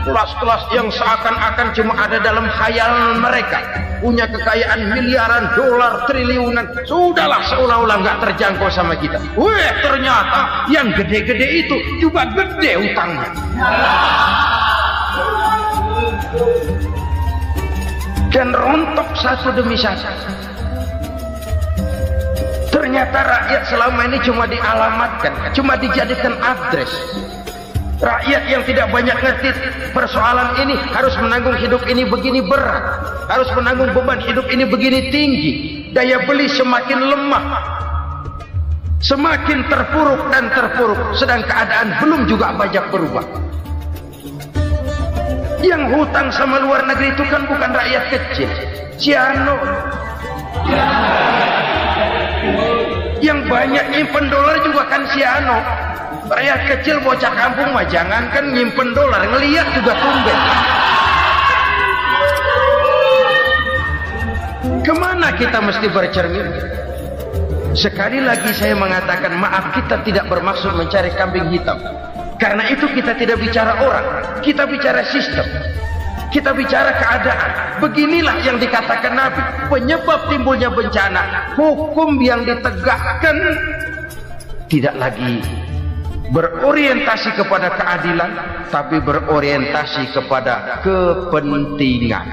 Kelas-kelas yang seakan-akan cuma ada dalam khayalan mereka, punya kekayaan miliaran dolar, triliunan. Sudahlah, seolah-olah nggak terjangkau sama kita. Weh, ternyata yang gede-gede itu juga gede utangnya. Dan rontok satu demi satu. Ternyata rakyat selama ini cuma dialamatkan, cuma dijadikan address. Rakyat yang tidak banyak ngerti persoalan ini harus menanggung hidup ini begini berat, harus menanggung beban hidup ini begini tinggi, daya beli semakin lemah, semakin terpuruk dan terpuruk, sedang keadaan belum juga banyak berubah. Yang hutang sama luar negeri itu kan bukan rakyat kecil, Ciano. Yang banyak nyimpen dolar juga kan Ciano. Rakyat kecil bocah kampung mah jangankan nyimpen dolar, ngelihat juga tumben. Kemana kita mesti bercermin? Sekali lagi saya mengatakan maaf, kita tidak bermaksud mencari kambing hitam. Karena itu kita tidak bicara orang, kita bicara sistem, kita bicara keadaan. Beginilah yang dikatakan Nabi, penyebab timbulnya bencana, hukum yang ditegakkan tidak lagi berorientasi kepada keadilan, tapi berorientasi kepada kepentingan.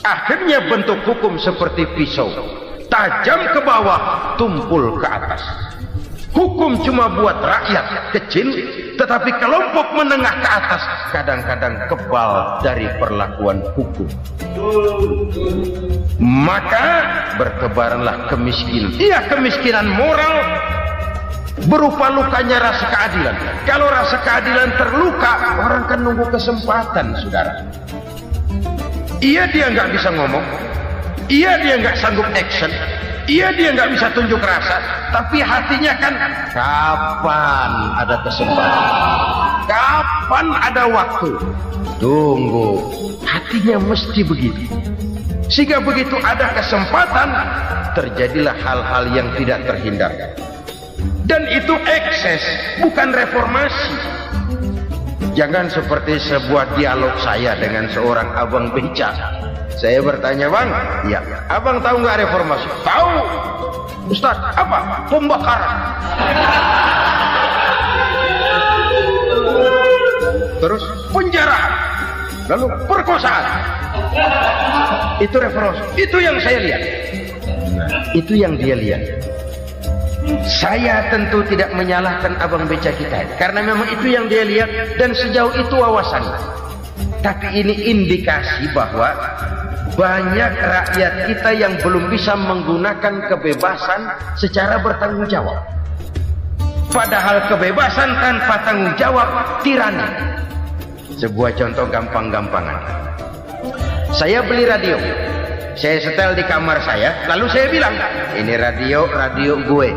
Akhirnya bentuk hukum seperti pisau, tajam ke bawah, tumpul ke atas. Hukum cuma buat rakyat kecil, tetapi kelompok menengah ke atas kadang-kadang kebal dari perlakuan hukum. Maka bertebaranlah kemiskinan. Iya, kemiskinan moral berupa lukanya rasa keadilan. Kalau rasa keadilan terluka, orang kan nunggu kesempatan, saudara. Iya, dia nggak bisa ngomong, iya dia nggak sanggup action, iya dia nggak bisa tunjuk rasa, tapi hatinya kan kapan ada kesempatan, kapan ada waktu, tunggu. Hatinya mesti begitu. Sehingga begitu ada kesempatan, terjadilah hal-hal yang tidak terhindarkan. Dan itu ekses, bukan reformasi. Jangan seperti sebuah dialog saya dengan seorang abang beca. Saya bertanya, bang, ya, abang tahu nggak reformasi? Tahu. Ustaz, apa? Pembakaran. Terus penjarahan, lalu perkosaan. Itu referensi, itu yang saya lihat. Itu yang dia lihat. Saya tentu tidak menyalahkan abang beca kita, karena memang itu yang dia lihat dan sejauh itu wawasannya. Tapi ini indikasi bahwa banyak rakyat kita yang belum bisa menggunakan kebebasan secara bertanggung jawab. Padahal kebebasan tanpa tanggung jawab tirani. Sebuah contoh gampang-gampangan. Saya beli radio, saya setel di kamar saya, lalu saya bilang, ini radio gue.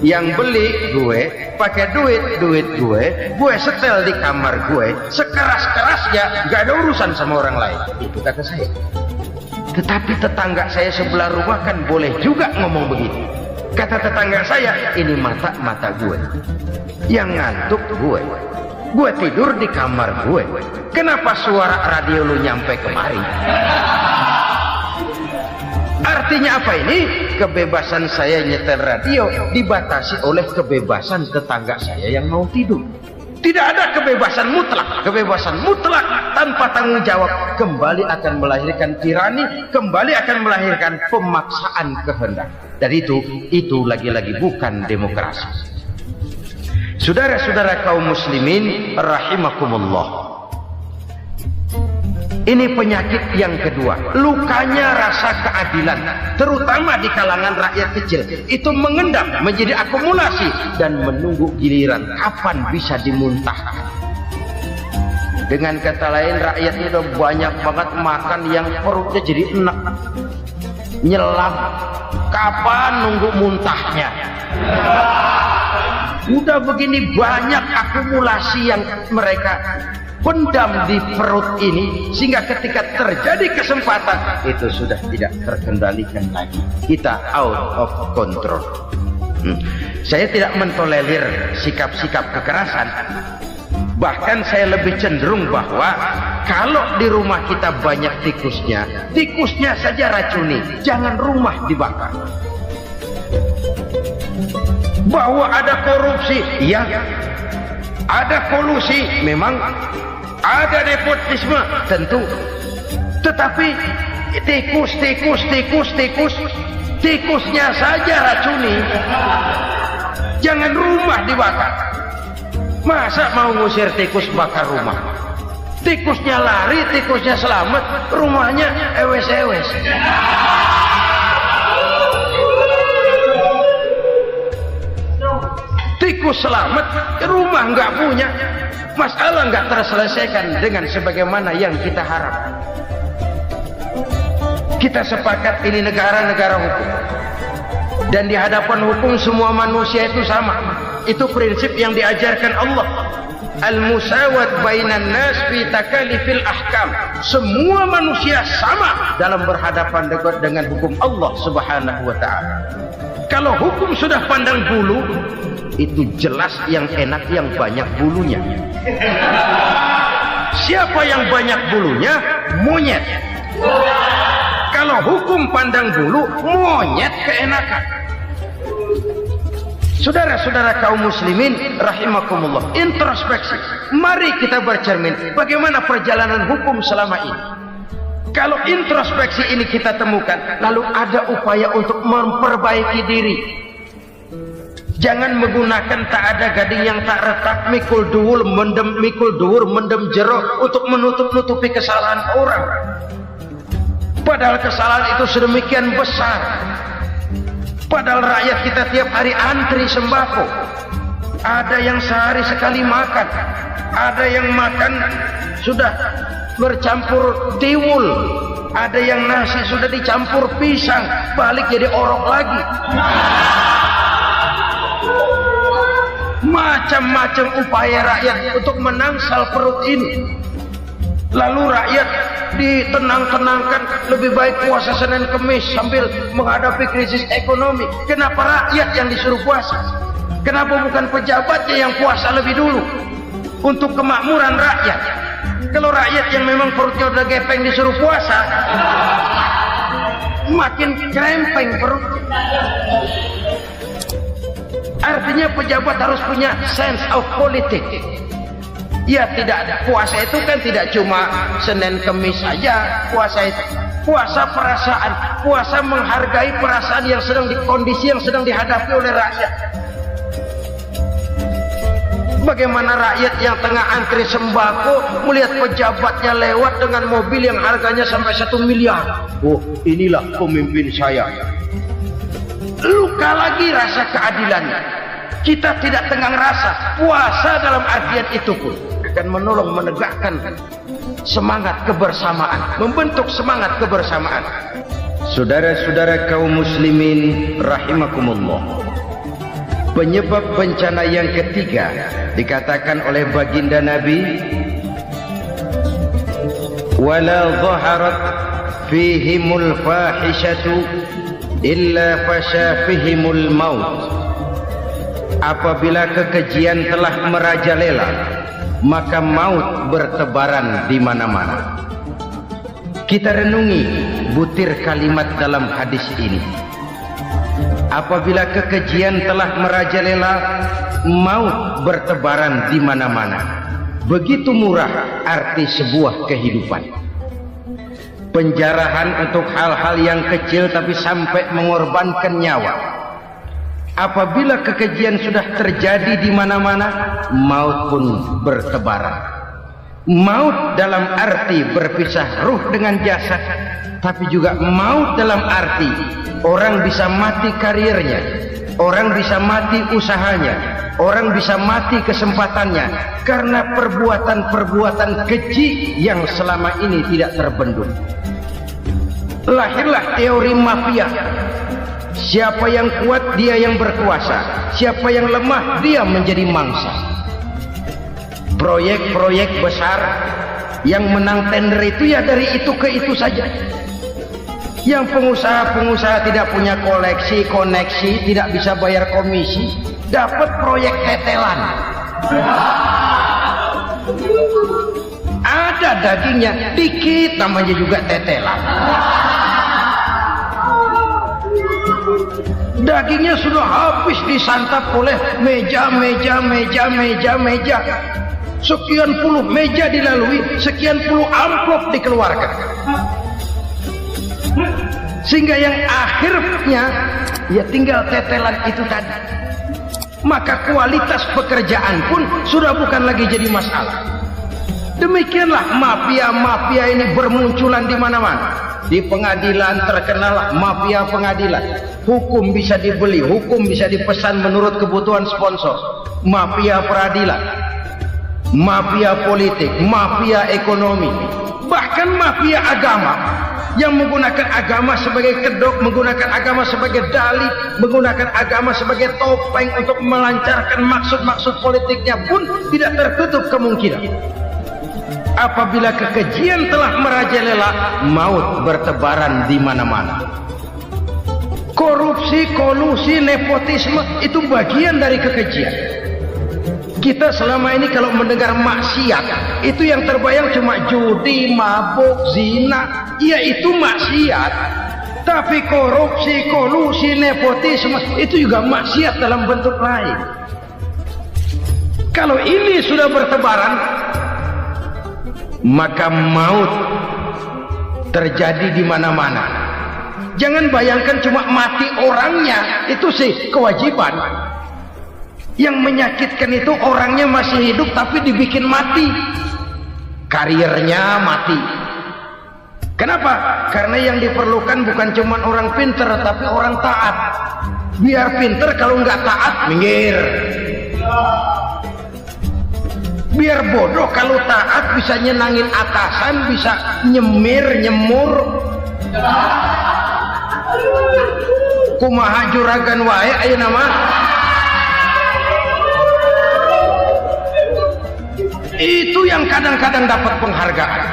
Yang beli gue, pakai duit gue setel di kamar gue, sekeras-kerasnya, gak ada urusan sama orang lain. Itu kata saya. Tetapi tetangga saya sebelah rumah kan boleh juga ngomong begitu. Kata tetangga saya, ini mata gue, yang ngantuk gue tidur di kamar gue, kenapa suara radio lu nyampe kemari? Artinya apa ini? Kebebasan saya nyetel radio dibatasi oleh kebebasan tetangga saya yang mau tidur. Tidak ada kebebasan mutlak. Kebebasan mutlak tanpa tanggung jawab kembali akan melahirkan tirani, kembali akan melahirkan pemaksaan kehendak. Dan itu lagi-lagi bukan demokrasi. Saudara-saudara kaum muslimin rahimakumullah. Ini penyakit yang kedua, lukanya rasa keadilan, terutama di kalangan rakyat kecil. Itu mengendap menjadi akumulasi dan menunggu giliran kapan bisa dimuntahkan. Dengan kata lain, rakyat itu banyak banget makan yang perutnya jadi enak, nyelam. Kapan nunggu muntahnya? Udah begini banyak akumulasi yang mereka pendam di perut ini, sehingga ketika terjadi kesempatan itu sudah tidak terkendalikan lagi. Kita out of control. Saya tidak mentolerir sikap-sikap kekerasan. Bahkan saya lebih cenderung bahwa kalau di rumah kita banyak tikusnya saja racuni, jangan rumah dibakar. Bahwa ada korupsi, ya, ada kolusi, memang ada nepotisme, tentu. Tetapi tikusnya saja racuni, jangan rumah dibakar. Masa mau ngusir tikus bakar rumah? Tikusnya lari, tikusnya selamat, rumahnya ewes-ewes. Tikus selamat, rumah nggak punya, masalah nggak terselesaikan dengan sebagaimana yang kita harap. Kita sepakat ini negara hukum, dan di hadapan hukum semua manusia itu sama. Itu prinsip yang diajarkan Allah. Al-musawat bainan nas fi takalifil ahkam. Semua manusia sama dalam berhadapan dengan hukum Allah Subhanahu wa taala. Kalau hukum sudah pandang bulu, itu jelas yang enak yang banyak bulunya. Siapa yang banyak bulunya? Monyet. Kalau hukum pandang bulu, monyet keenakan. Saudara-saudara kaum muslimin rahimakumullah, introspeksi. Mari kita bercermin bagaimana perjalanan hukum selama ini. Kalau introspeksi ini kita temukan, lalu ada upaya untuk memperbaiki diri. Jangan menggunakan tak ada gading yang tak retak, mikul duwur mendem jero untuk menutup-nutupi kesalahan orang. Padahal kesalahan itu sedemikian besar. Padahal rakyat kita tiap hari antri sembako. Ada yang sehari sekali makan, ada yang makan sudah bercampur tiwul, ada yang nasi sudah dicampur pisang, balik jadi orok lagi. Macam-macam upaya rakyat untuk menangsal perut ini. Lalu rakyat ditenang-tenangkan, lebih baik puasa Senin Kemis sambil menghadapi krisis ekonomi. Kenapa rakyat yang disuruh puasa? Kenapa bukan pejabatnya yang puasa lebih dulu untuk kemakmuran rakyat? Kalau rakyat yang memang perutnya udah gepeng disuruh puasa, makin krempeng perut. Artinya pejabat harus punya sense of politics. Ya, tidak ada. Puasa itu kan tidak cuma Senin Kemis saja. Puasa itu puasa perasaan, puasa menghargai perasaan yang sedang kondisi yang sedang dihadapi oleh rakyat. Bagaimana rakyat yang tengah antri sembako melihat pejabatnya lewat dengan mobil yang harganya sampai 1 miliar. Oh, inilah pemimpin saya. Luka lagi rasa keadilannya. Kita tidak tenggang rasa. Puasa dalam artian itu pun akan menolong menegakkan semangat kebersamaan, membentuk semangat kebersamaan. Saudara-saudara kaum muslimin rahimakumullah, penyebab bencana yang ketiga dikatakan oleh baginda Nabi, wala dhaharat fihimul fahishatu illa fasha fihimul maut. Apabila kekejian telah merajalela, maka maut bertebaran di mana-mana. Kita renungi butir kalimat dalam hadis ini. Apabila kekejian telah merajalela, maut bertebaran di mana-mana. Begitu murah arti sebuah kehidupan. Penjarahan untuk hal-hal yang kecil tapi sampai mengorbankan nyawa. Apabila kekejian sudah terjadi di mana-mana, maut pun bertebaran. Maut dalam arti berpisah ruh dengan jasad, tapi juga maut dalam arti orang bisa mati karirnya, orang bisa mati usahanya, orang bisa mati kesempatannya karena perbuatan-perbuatan keji yang selama ini tidak terbendung. Lahirlah teori mafia. Siapa yang kuat dia yang berkuasa, siapa yang lemah dia menjadi mangsa. Proyek-proyek besar yang menang tender itu ya dari itu ke itu saja. Yang pengusaha-pengusaha tidak punya koneksi, tidak bisa bayar komisi, dapat proyek tetelan. Ada dagingnya dikit, namanya juga tetelan. Dagingnya sudah habis disantap oleh meja. Sekian puluh meja dilalui, sekian puluh amplop dikeluarkan. Sehingga yang akhirnya ya tinggal tetelan itu tadi. Maka kualitas pekerjaan pun sudah bukan lagi jadi masalah. Demikianlah mafia-mafia ini bermunculan di mana-mana. Di pengadilan terkenal mafia pengadilan. Hukum bisa dibeli, hukum bisa dipesan menurut kebutuhan sponsor. Mafia peradilan, mafia politik, mafia ekonomi, bahkan mafia agama yang menggunakan agama sebagai kedok, menggunakan agama sebagai dalih, menggunakan agama sebagai topeng untuk melancarkan maksud-maksud politiknya pun tidak tertutup kemungkinan. Apabila kekejian telah merajalela, maut bertebaran di mana-mana. Korupsi, kolusi, nepotisme itu bagian dari kekejian. Kita selama ini kalau mendengar maksiat, itu yang terbayang cuma judi, mabuk, zina. Ya itu maksiat. Tapi korupsi, kolusi, nepotisme itu juga maksiat dalam bentuk lain. Kalau ini sudah bertebaran, maka maut terjadi di mana-mana. Jangan bayangkan cuma mati orangnya, itu sih kewajiban. Yang menyakitkan itu orangnya masih hidup tapi dibikin mati. Karirnya mati. Kenapa? Karena yang diperlukan bukan cuma orang pinter tapi orang taat. Biar pinter, kalau nggak taat minggir. Biar bodoh, kalau taat bisa nyenangin atasan, bisa nyemur. Kumaha juragan wae ayo nama. Itu yang kadang-kadang dapat penghargaan.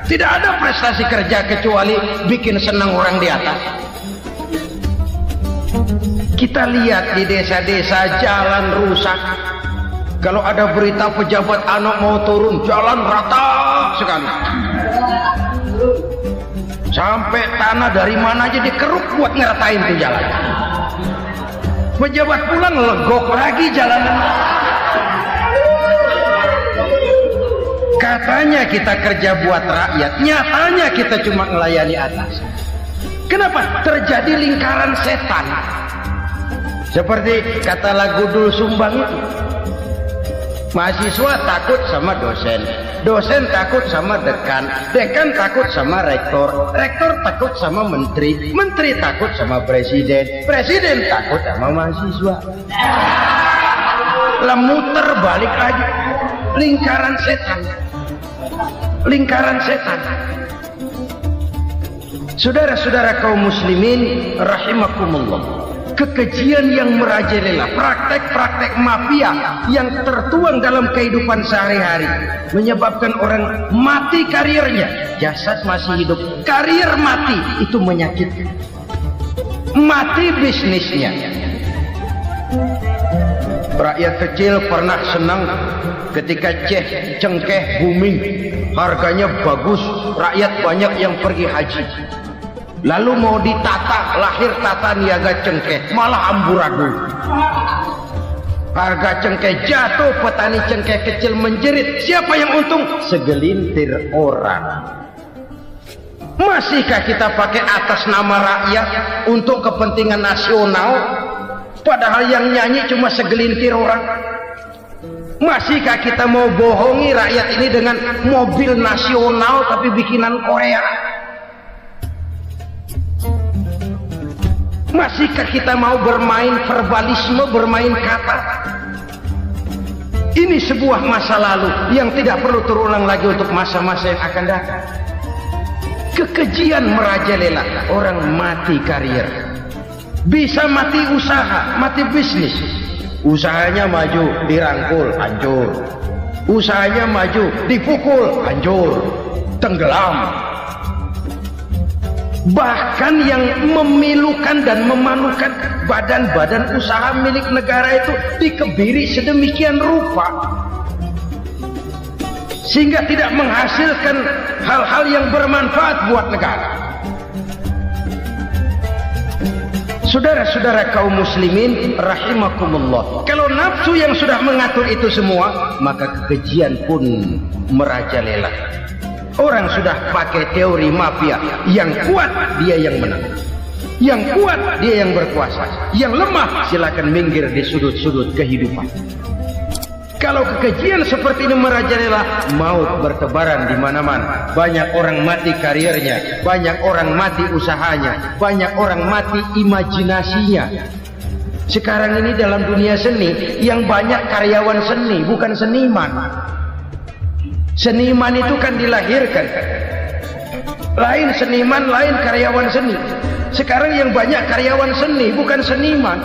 Tidak ada prestasi kerja kecuali bikin senang orang di atas. Kita lihat di desa-desa jalan rusak. Kalau ada berita pejabat anak mau turun, jalan rata sekali. Sampai tanah dari mana aja dikeruk buat ngeratain tuh jalan. Pejabat pulang legok lagi jalanan. Katanya kita kerja buat rakyat, nyatanya kita cuma melayani atas. Kenapa? Terjadi lingkaran setan. Seperti kata lagu Dul Sumbang itu. Mahasiswa takut sama dosen, dosen takut sama dekan, dekan takut sama rektor, rektor takut sama menteri, menteri takut sama presiden, presiden takut sama mahasiswa. Muter balik lagi, lingkaran setan, lingkaran setan. Saudara-saudara kaum muslimin rahimakumullah, kekejian yang merajalela, praktek-praktek mafia yang tertuang dalam kehidupan sehari-hari menyebabkan orang mati karirnya, jasad masih hidup, karir mati, itu menyakitkan. Mati bisnisnya. Rakyat kecil pernah senang ketika cengkeh booming, harganya bagus, rakyat banyak yang pergi haji. Lalu mau ditata, lahir tata niaga cengkeh, malah amburadul. Harga cengkeh jatuh, petani cengkeh kecil menjerit. Siapa yang untung? Segelintir orang. Masihkah kita pakai atas nama rakyat untuk kepentingan nasional, padahal yang nyanyi cuma segelintir orang? Masihkah kita mau bohongi rakyat ini dengan mobil nasional tapi bikinan Korea? Masihkah kita mau bermain verbalisme, bermain kata? Ini sebuah masa lalu yang tidak perlu terulang lagi untuk masa-masa yang akan datang. Kekejian merajalela, orang mati karir. Bisa mati usaha, mati bisnis. Usahanya maju, dirangkul, hancur. Usahanya maju, dipukul, hancur, tenggelam. Bahkan yang memilukan dan memalukan badan-badan usaha milik negara itu dikebiri sedemikian rupa sehingga tidak menghasilkan hal-hal yang bermanfaat buat negara. Saudara-saudara kaum muslimin rahimakumullah, kalau nafsu yang sudah mengatur itu semua, maka kekejian pun merajalela. Orang sudah pakai teori mafia, yang kuat dia yang menang, yang kuat dia yang berkuasa, yang lemah silakan minggir di sudut-sudut kehidupan. Kalau kekejian seperti ini merajalela, maut bertebaran di mana-mana. Banyak orang mati karirnya, banyak orang mati usahanya, banyak orang mati imajinasinya. Sekarang ini dalam dunia seni yang banyak karyawan seni, bukan seniman. Seniman itu kan dilahirkan, lain seniman, lain karyawan seni. Sekarang yang banyak karyawan seni, bukan seniman.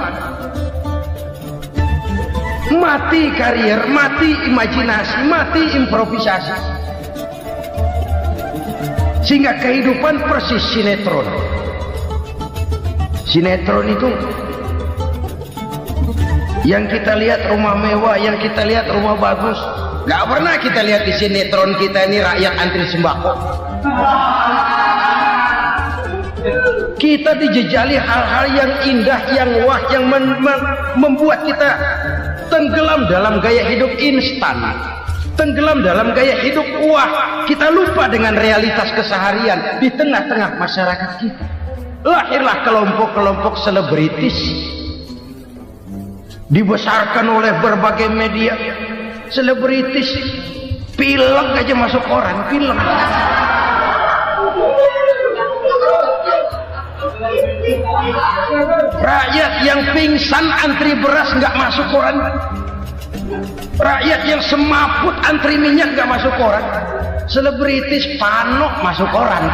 Mati karir, mati imajinasi, mati improvisasi. Sehingga kehidupan persis sinetron. Sinetron itu yang kita lihat rumah mewah, yang kita lihat rumah bagus. Gak pernah kita lihat di sinetron kita ini rakyat antri sembako. Kita dijejali hal-hal yang indah, yang wah, yang membuat kita tenggelam dalam gaya hidup instan, tenggelam dalam gaya hidup wah. Kita lupa dengan realitas keseharian di tengah-tengah masyarakat kita. Lahirlah kelompok-kelompok selebritis, dibesarkan oleh berbagai media. Selebritis pilek aja masuk koran, pilek. Rakyat yang pingsan antri beras nggak masuk koran. Rakyat yang semaput antri minyak nggak masuk koran. Selebritis panok masuk koran.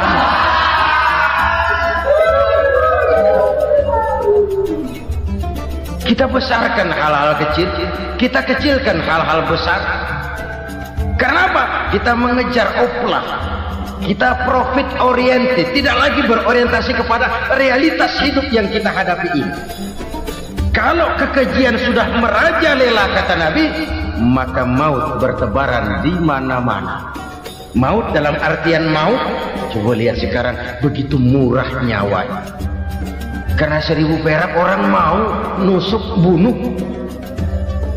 Kita besarkan hal-hal kecil, kita kecilkan hal-hal besar. Karena apa? Kita mengejar oplah, kita profit oriented, tidak lagi berorientasi kepada realitas hidup yang kita hadapi ini. Kalau kekejian sudah merajalela, kata Nabi, maka maut bertebaran di mana-mana. Maut dalam artian maut, coba lihat sekarang begitu murah nyawanya. Karena 1000 perak orang mau nusuk bunuh.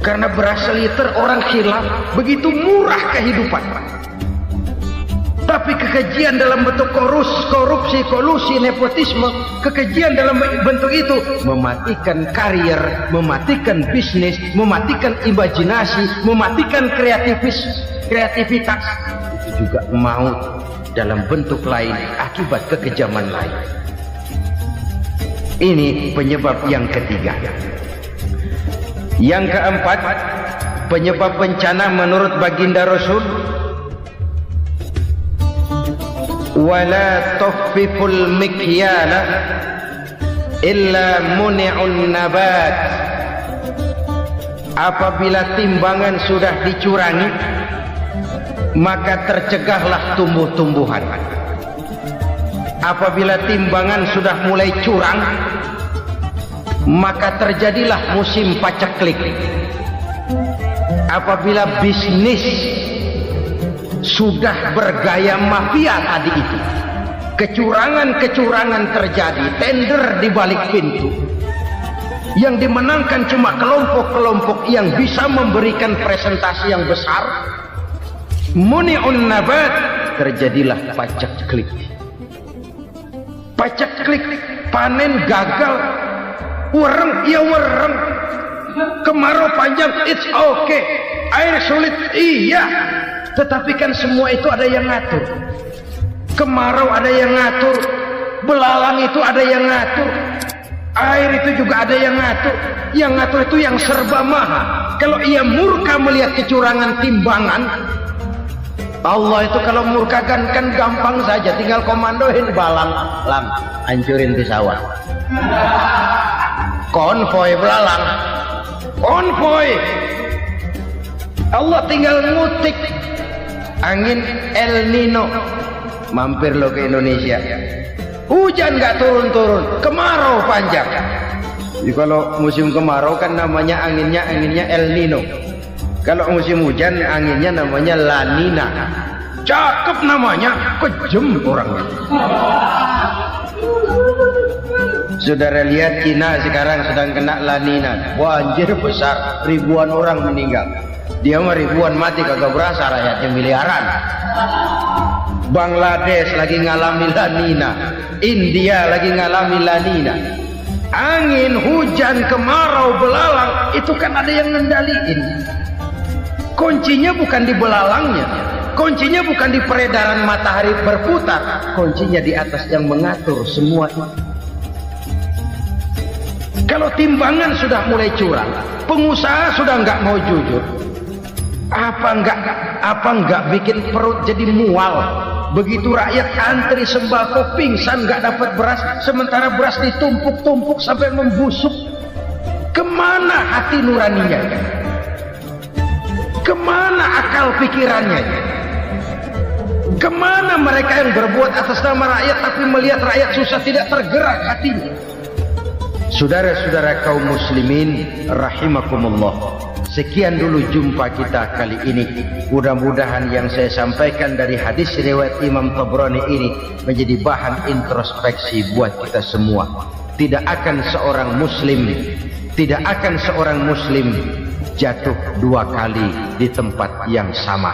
Karena beras seliter orang khilaf. Begitu murah kehidupan. Tapi kekejian dalam bentuk korupsi, kolusi, nepotisme, kekejian dalam bentuk itu mematikan karier, mematikan bisnis, mematikan imajinasi, mematikan kreativitas. Itu juga maut dalam bentuk lain akibat kekejaman lain. Ini penyebab yang ketiga. Yang keempat, penyebab bencana menurut baginda Rasul, wala tuffiful mikyala illa muni'un nabat. Apabila timbangan sudah dicurangi, maka tercegahlah tumbuh-tumbuhan. Apabila timbangan sudah mulai curang, maka terjadilah musim paceklik. Apabila bisnis sudah bergaya mafia tadi itu, kecurangan-kecurangan terjadi, tender di balik pintu, yang dimenangkan cuma kelompok-kelompok yang bisa memberikan presentasi yang besar, muni'un nabat, terjadilah paceklik. Paceklik, panen gagal, wereng, ya wereng, kemarau panjang, it's okay, air sulit, iya. Tetapi kan semua itu ada yang ngatur. Kemarau ada yang ngatur, belalang itu ada yang ngatur, air itu juga ada yang ngatur. Yang ngatur itu yang serba maha. Kalau ia murka melihat kecurangan timbangan, Allah itu kalau murka kan gampang saja, tinggal komandoin balang, lam, hancurin pesawat. Konvoy belalang, konvoy. Allah tinggal ngutik. Angin El Nino mampir lo ke Indonesia, hujan nggak turun-turun, kemarau panjang. Jadi kalau musim kemarau kan namanya anginnya El Nino. Kalau musim hujan anginnya namanya La Nina. Cakep namanya, kejem orangnya. Saudara lihat Cina sekarang sedang kena La Nina, banjir besar, ribuan orang meninggal. Dia mah ribuan mati kagak berasa, rakyatnya miliaran. Bangladesh lagi ngalami La Nina, India lagi ngalami La Nina. Angin, hujan, kemarau, belalang, itu kan ada yang ngendaliin. Kuncinya bukan di belalangnya, kuncinya bukan di peredaran matahari berputar, kuncinya di atas yang mengatur semua itu. Kalau timbangan sudah mulai curang, pengusaha sudah nggak mau jujur, apa enggak bikin perut jadi mual. Begitu rakyat antri sembako pingsan nggak dapat beras, sementara beras ditumpuk-tumpuk sampai membusuk. Kemana hati nuraninya? Kemana akal pikirannya? Kemana mereka yang berbuat atas nama rakyat tapi melihat rakyat susah tidak tergerak hatinya? Saudara-saudara kaum muslimin rahimakumullah, sekian dulu jumpa kita kali ini. Mudah-mudahan yang saya sampaikan dari hadis riwayat Imam Tabrani ini menjadi bahan introspeksi buat kita semua. Tidak akan seorang muslim jatuh 2 kali di tempat yang sama.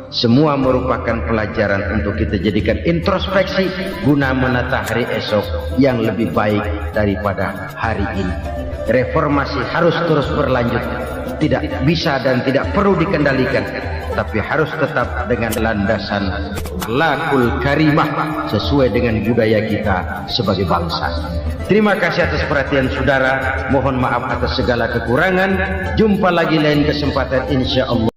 Semua merupakan pelajaran untuk kita jadikan introspeksi guna menata hari esok yang lebih baik daripada hari ini. Reformasi harus terus berlanjut, tidak bisa dan tidak perlu dikendalikan, tapi harus tetap dengan landasan akhlakul karimah sesuai dengan budaya kita sebagai bangsa. Terima kasih atas perhatian saudara, mohon maaf atas segala kekurangan. Jumpa lagi lain kesempatan insyaallah.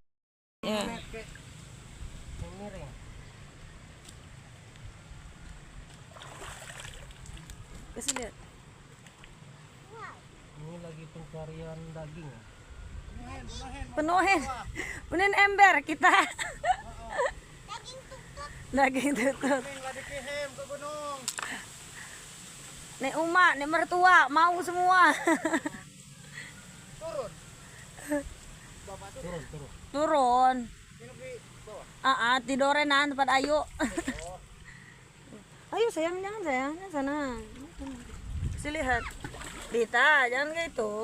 Ini lagi pencarian daging. Penuhin ember kita. Daging tutut. Nek umak, nek mertua mau semua. Turun. Tidorenan tempat Ayu. Ayo sayang, jangan sayang, sana. Si lihat. Dita, jangan kayak itu.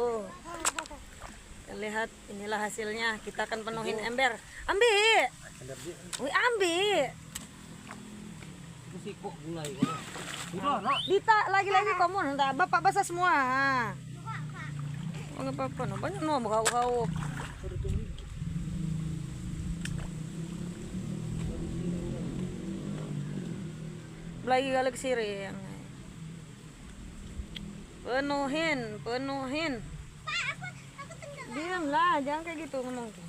Lihat, inilah hasilnya. Kita akan penuhin ember. Ambil. Wih, ambil. Itu sih kok gulai kan. Udah, nak. Dita, lagi-lagi kamu nanti bapak basah semua. Oh, nggak apa-apa, no. Banyak no, kau. Lagi kali kesiri yang penuhin. Diam lah, jangan kayak gitu ngomong tuh.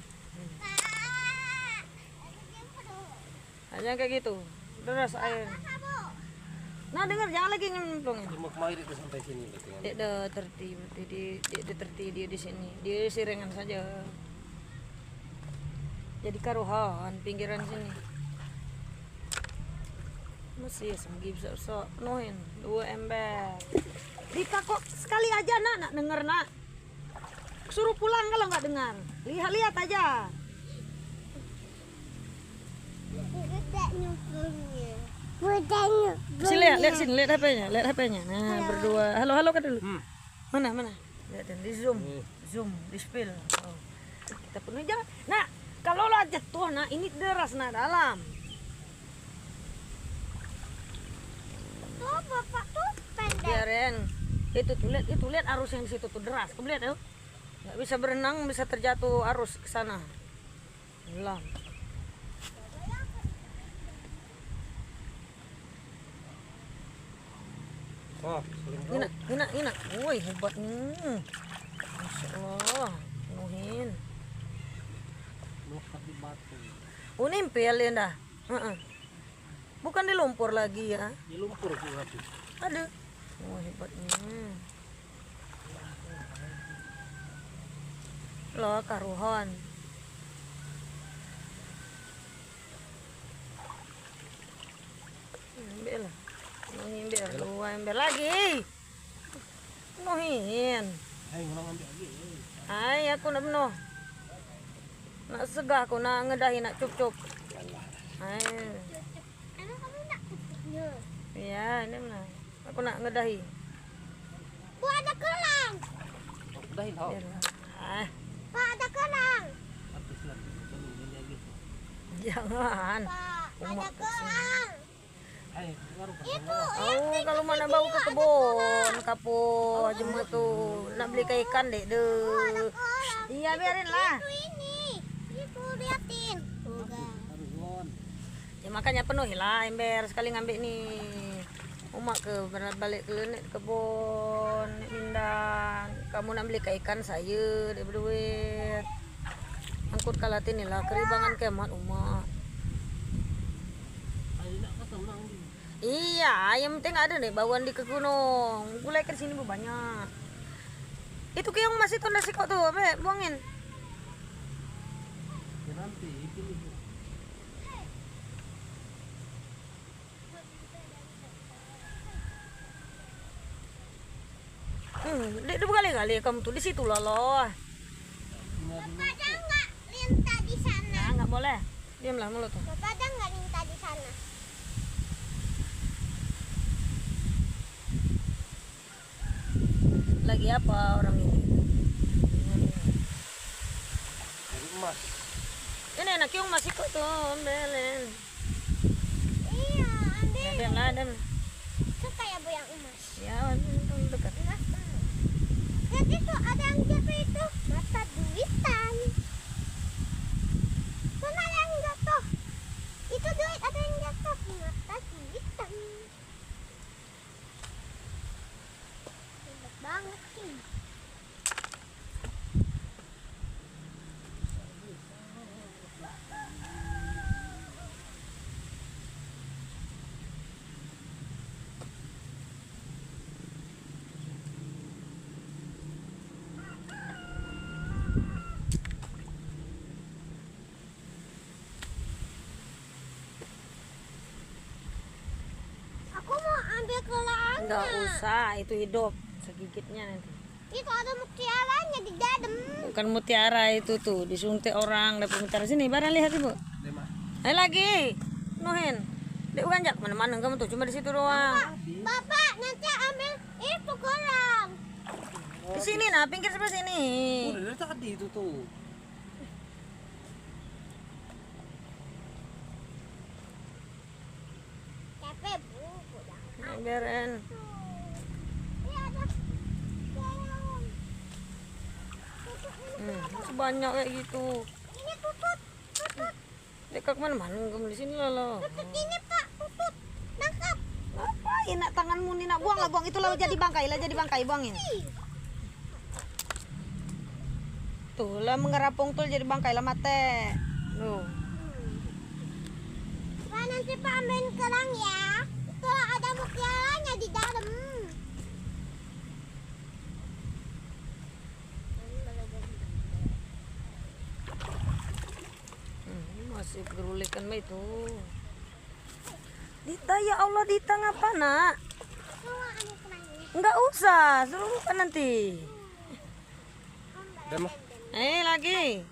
Jangan kayak gitu. Deras air. Nah dengar, jangan lagi nyemplungin. Cuma kemarin itu sampai sini berarti kan. Dia udah terti dia di sini. Dia sirengan saja. Jadi karuhan pinggiran sini. Masih segi bisa penuhin 2 ember. Dita kok sekali aja nak denger nak. Suruh pulang kalau nggak dengar. Lihat aja. Si lihat sini, lihat HP-nya. Nah, berdua. Halo kan dulu. Mana? Lihat di zoom, di spill. Oh. Kita penuhi jangan. Nah, kalau lah jatuh, nah ini deras nah dalam. Tuh bapak tuh pendek. Biarin. Itu lihat arus yang di situ tuh deras. Kamu lihat tuh. Nggak bisa berenang, bisa terjatuh arus ke sana. Hilang. Oh, Ina. Woi, hebat. Masya Allah. Penuhin. melekat di batu. Oh, nempel ya dah. Bukan di lumpur lagi ya. Di lumpur pula tuh. Ada. Oh, hebatnya. Loh, karuhan. Ambil lah. Ambil 2 ember lagi. Penuhin. Ayo orang ambil lagi. Ay, aku nak penuh. Nak segah aku nak ngedahi nak cup. Ay. Emang kamu nak putihnya? Ya, ini mana? Aku nak ngedahi. Bu ada kerang. Udah tahu. Biarlah. Ah, Pak ada kerang. Habis lagi ini lagi. jangan. Pak ada kerang. Ayo, baru Itu Oh, kalau mana bau ke kebun, kapur, jemur tuh. Nak beli ke ikan deh, deh. Iya, biarin lah. itu ini. Itu liatin. Enggak. Baruan. Ya makanya penuhi lah ember sekali ngambil nih. Umak ke balik ke nek kebun, nek mindang. Kamu nak beli ke ikan saya, dia berduit. Angkut kalatin ni lah keribangan kemat umak. Ayo nak ketemu nang. Iya, yang penting ada nih bawaan di ke gunung. Gulai ke sini banyak. Itu keong masih tuh nasi kok tuh, apa? Buangin. Ya nanti itu. Dia berkali-kali kamu tuh di situ loh. Bapak ada nggak lintah di sana? Nah, nggak boleh. Diamlah mulut tuh. Bapak ada nggak lintah di sana? Lagi apa orang ini? Dari emas. Ini enak keong masih kok tuh, ambilin. Iya, ambil. Diamlah, diam. Suka ya bu yang emas. Ya, dekat. Emas emas. Lihat itu ada yang jatuh itu mata duitan. Mana yang jatuh? Itu duit ada yang jatuh mata duitan. Hebat banget sih. Aku mau ambil kelangnya. Enggak usah, itu hidup. Segigitnya nanti. Itu ada mutiaranya di dalam. Bukan mutiara itu tuh, disuntik orang dapat mutiara sini. Barang lihat ibu. Lima. Ayo lagi, nuhin. Dek ganjak mana-mana kamu tuh, cuma di situ doang. Bapak nanti ambil Itu kurang. Di sini nah, pinggir sebelah sini. Udah dari tadi itu tuh. Capek bu. Emberan. Ini ada garam. Sebanyak kayak gitu. Ini tutut. Tutut. Dekat mana-mana kamu di sini loh. Tutut ini pak. Tutut. Nangkap. Ngapain nak tanganmu nih nak buang lah buang itu lah jadi bangkai buangin. Tuh lah mengerapung tuh jadi bangkai lah mate. Loh. Pak nanti pak ambilin kerang ya. Kalau ada mutiaranya di dalam. Masih gerulikan mah itu. Dita ya Allah Dita ngapa nak? Semua ada kerang ini. Enggak usah, suruh buka nanti. Udah mah. Lagi.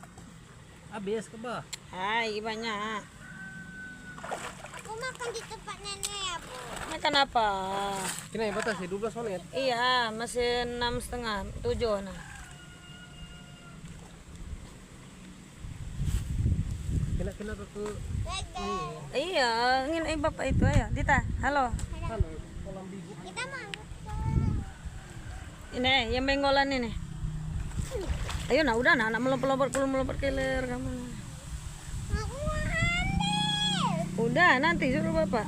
Habis ke bah. Hai banyak. Aku makan di tempat nenek ya bu. Makan apa? Kena yang batas ya 12 menit. Iya masih 6,5 7 nah. Kena ke Dede. Iya ingin bapak itu ayo Dita halo. halo kolam bibu. Kita mau. Ini yang benggolan ini. Ayo nah udah nah melompat keler kamu. Aku ambil. Udah nanti suruh bapak.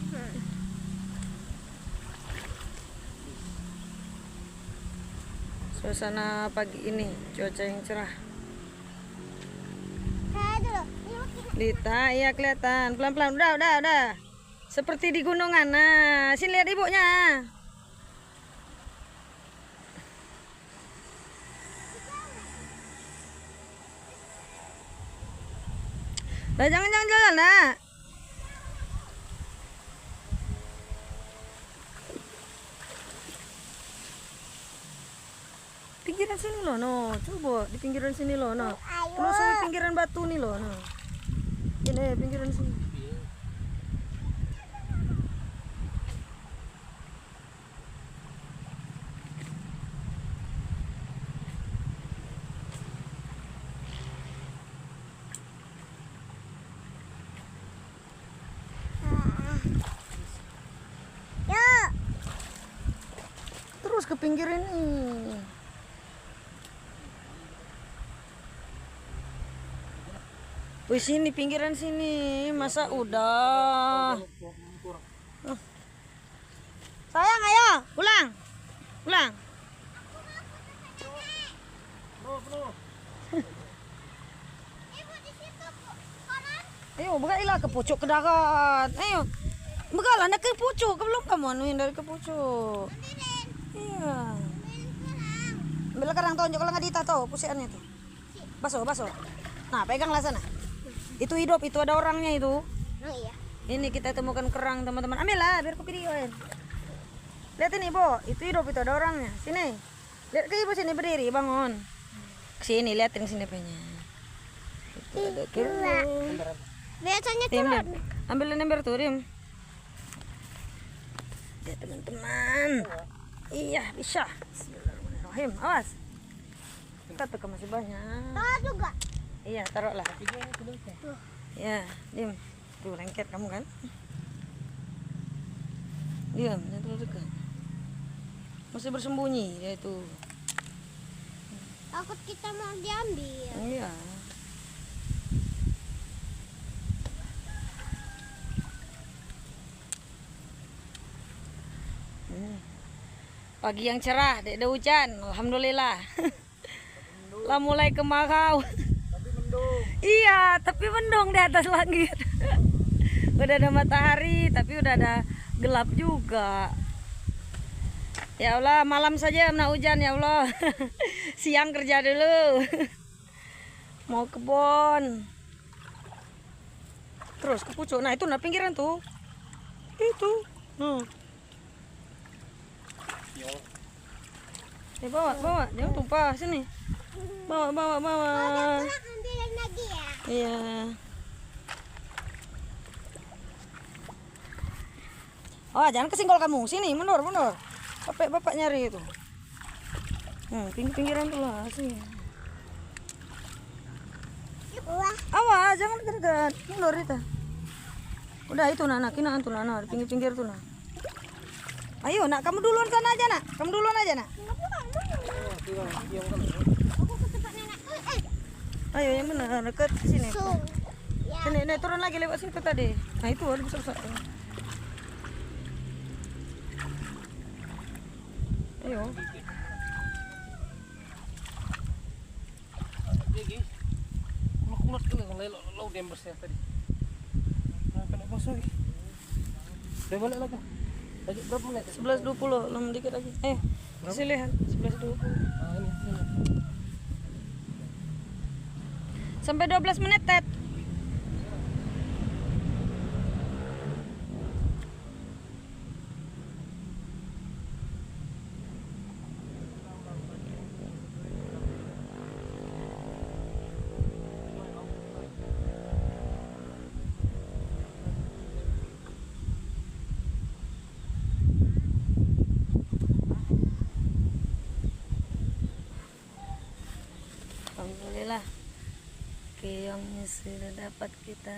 Suasana pagi ini cuaca yang cerah. Saya dulu. Ini kita. Dita iya kelihatan pelan-pelan udah. Seperti di gunungan. Nah sini lihat ibunya. Lah jangan jalan nak. Pinggiran sini loh, no. Coba di pinggiran sini loh, no. Terus di pinggiran batu nih loh, no. Ini pinggiran sini. Yuk. Terus ke pinggir ini. Wih sini pinggiran sini, masa udah. Sayang ayo, pulang. Pulang. Ibu di situ bu. Koran. Ayo, bekailah ke pucuk ke darat. Ayo. Begalah nak ke pucuk, belum kamu anuin dari ke pucuk. Ambilin. Iya. Ambilin kerang. Ambil kerang tonjok kalau nggak Dita tuh, pusiannya tuh. Basuh. Nah, peganglah sana. Itu hidup, itu ada orangnya itu. Oh iya. Ini kita temukan kerang teman-teman. Ambillah biar aku videoin. Lihat ini, Bo. Itu hidup, itu ada orangnya. Sini. Lihat ke ibu sini berdiri, bangun. Sini liatin sini punya. Itu ada kerang. Biasanya Diam, turun. diam. Ambilin ember tuh, diam. Ya teman-teman. Iya, bisa. Bismillahirrahmanirrahim. Awas. Kita tuh masih banyak. Tahu juga. Iya, taruhlah. Ya, diam. Tuh lengket kamu kan? Diam, jangan terlalu dekat. Masih bersembunyi dia itu. Takut kita mau diambil. Iya. Pagi yang cerah, tidak ada hujan, alhamdulillah. Lah mulai kemarau. Iya, tapi mendung di atas langit. Udah ada matahari, tapi udah ada gelap juga. Ya Allah, malam saja nak hujan ya Allah. Siang kerja dulu. Mau kebon. Terus ke pucuk. Nah, itu nah pinggiran tuh. Itu. Bawa, jangan tumpah sini. Bawa. Kurang ambilin lagi ya. Iya. Oh, jangan kesinggol kamu. Sini, mundur. Capek bapak nyari itu. Pinggir-pinggiran tuh lah sih. Wah, Awas, jangan dekat-dekat. Mundur itu. Udah itu nak, kinaan tuh nak, di pinggir-pinggir tuh nak. Ayo nak, kamu duluan sana aja nak. Kamu duluan aja nak. aku ke tempat nenek. Ayo yang benar dekat sini. So, ya. Sini, turun lagi lewat situ tadi. Nah itu ada besar-besar. Ayo. Gigi. Kulak-kulak kena kalau laut yang bersih tadi. Nah, kena basuh. Udah balik lagi. Lagi berapa menit? 11.20, lama dikit lagi. Kasih lihat 11.20. Nah, ini. Sampai 12 menit, Ted. Alhamdulillah keongnya sudah dapat kita.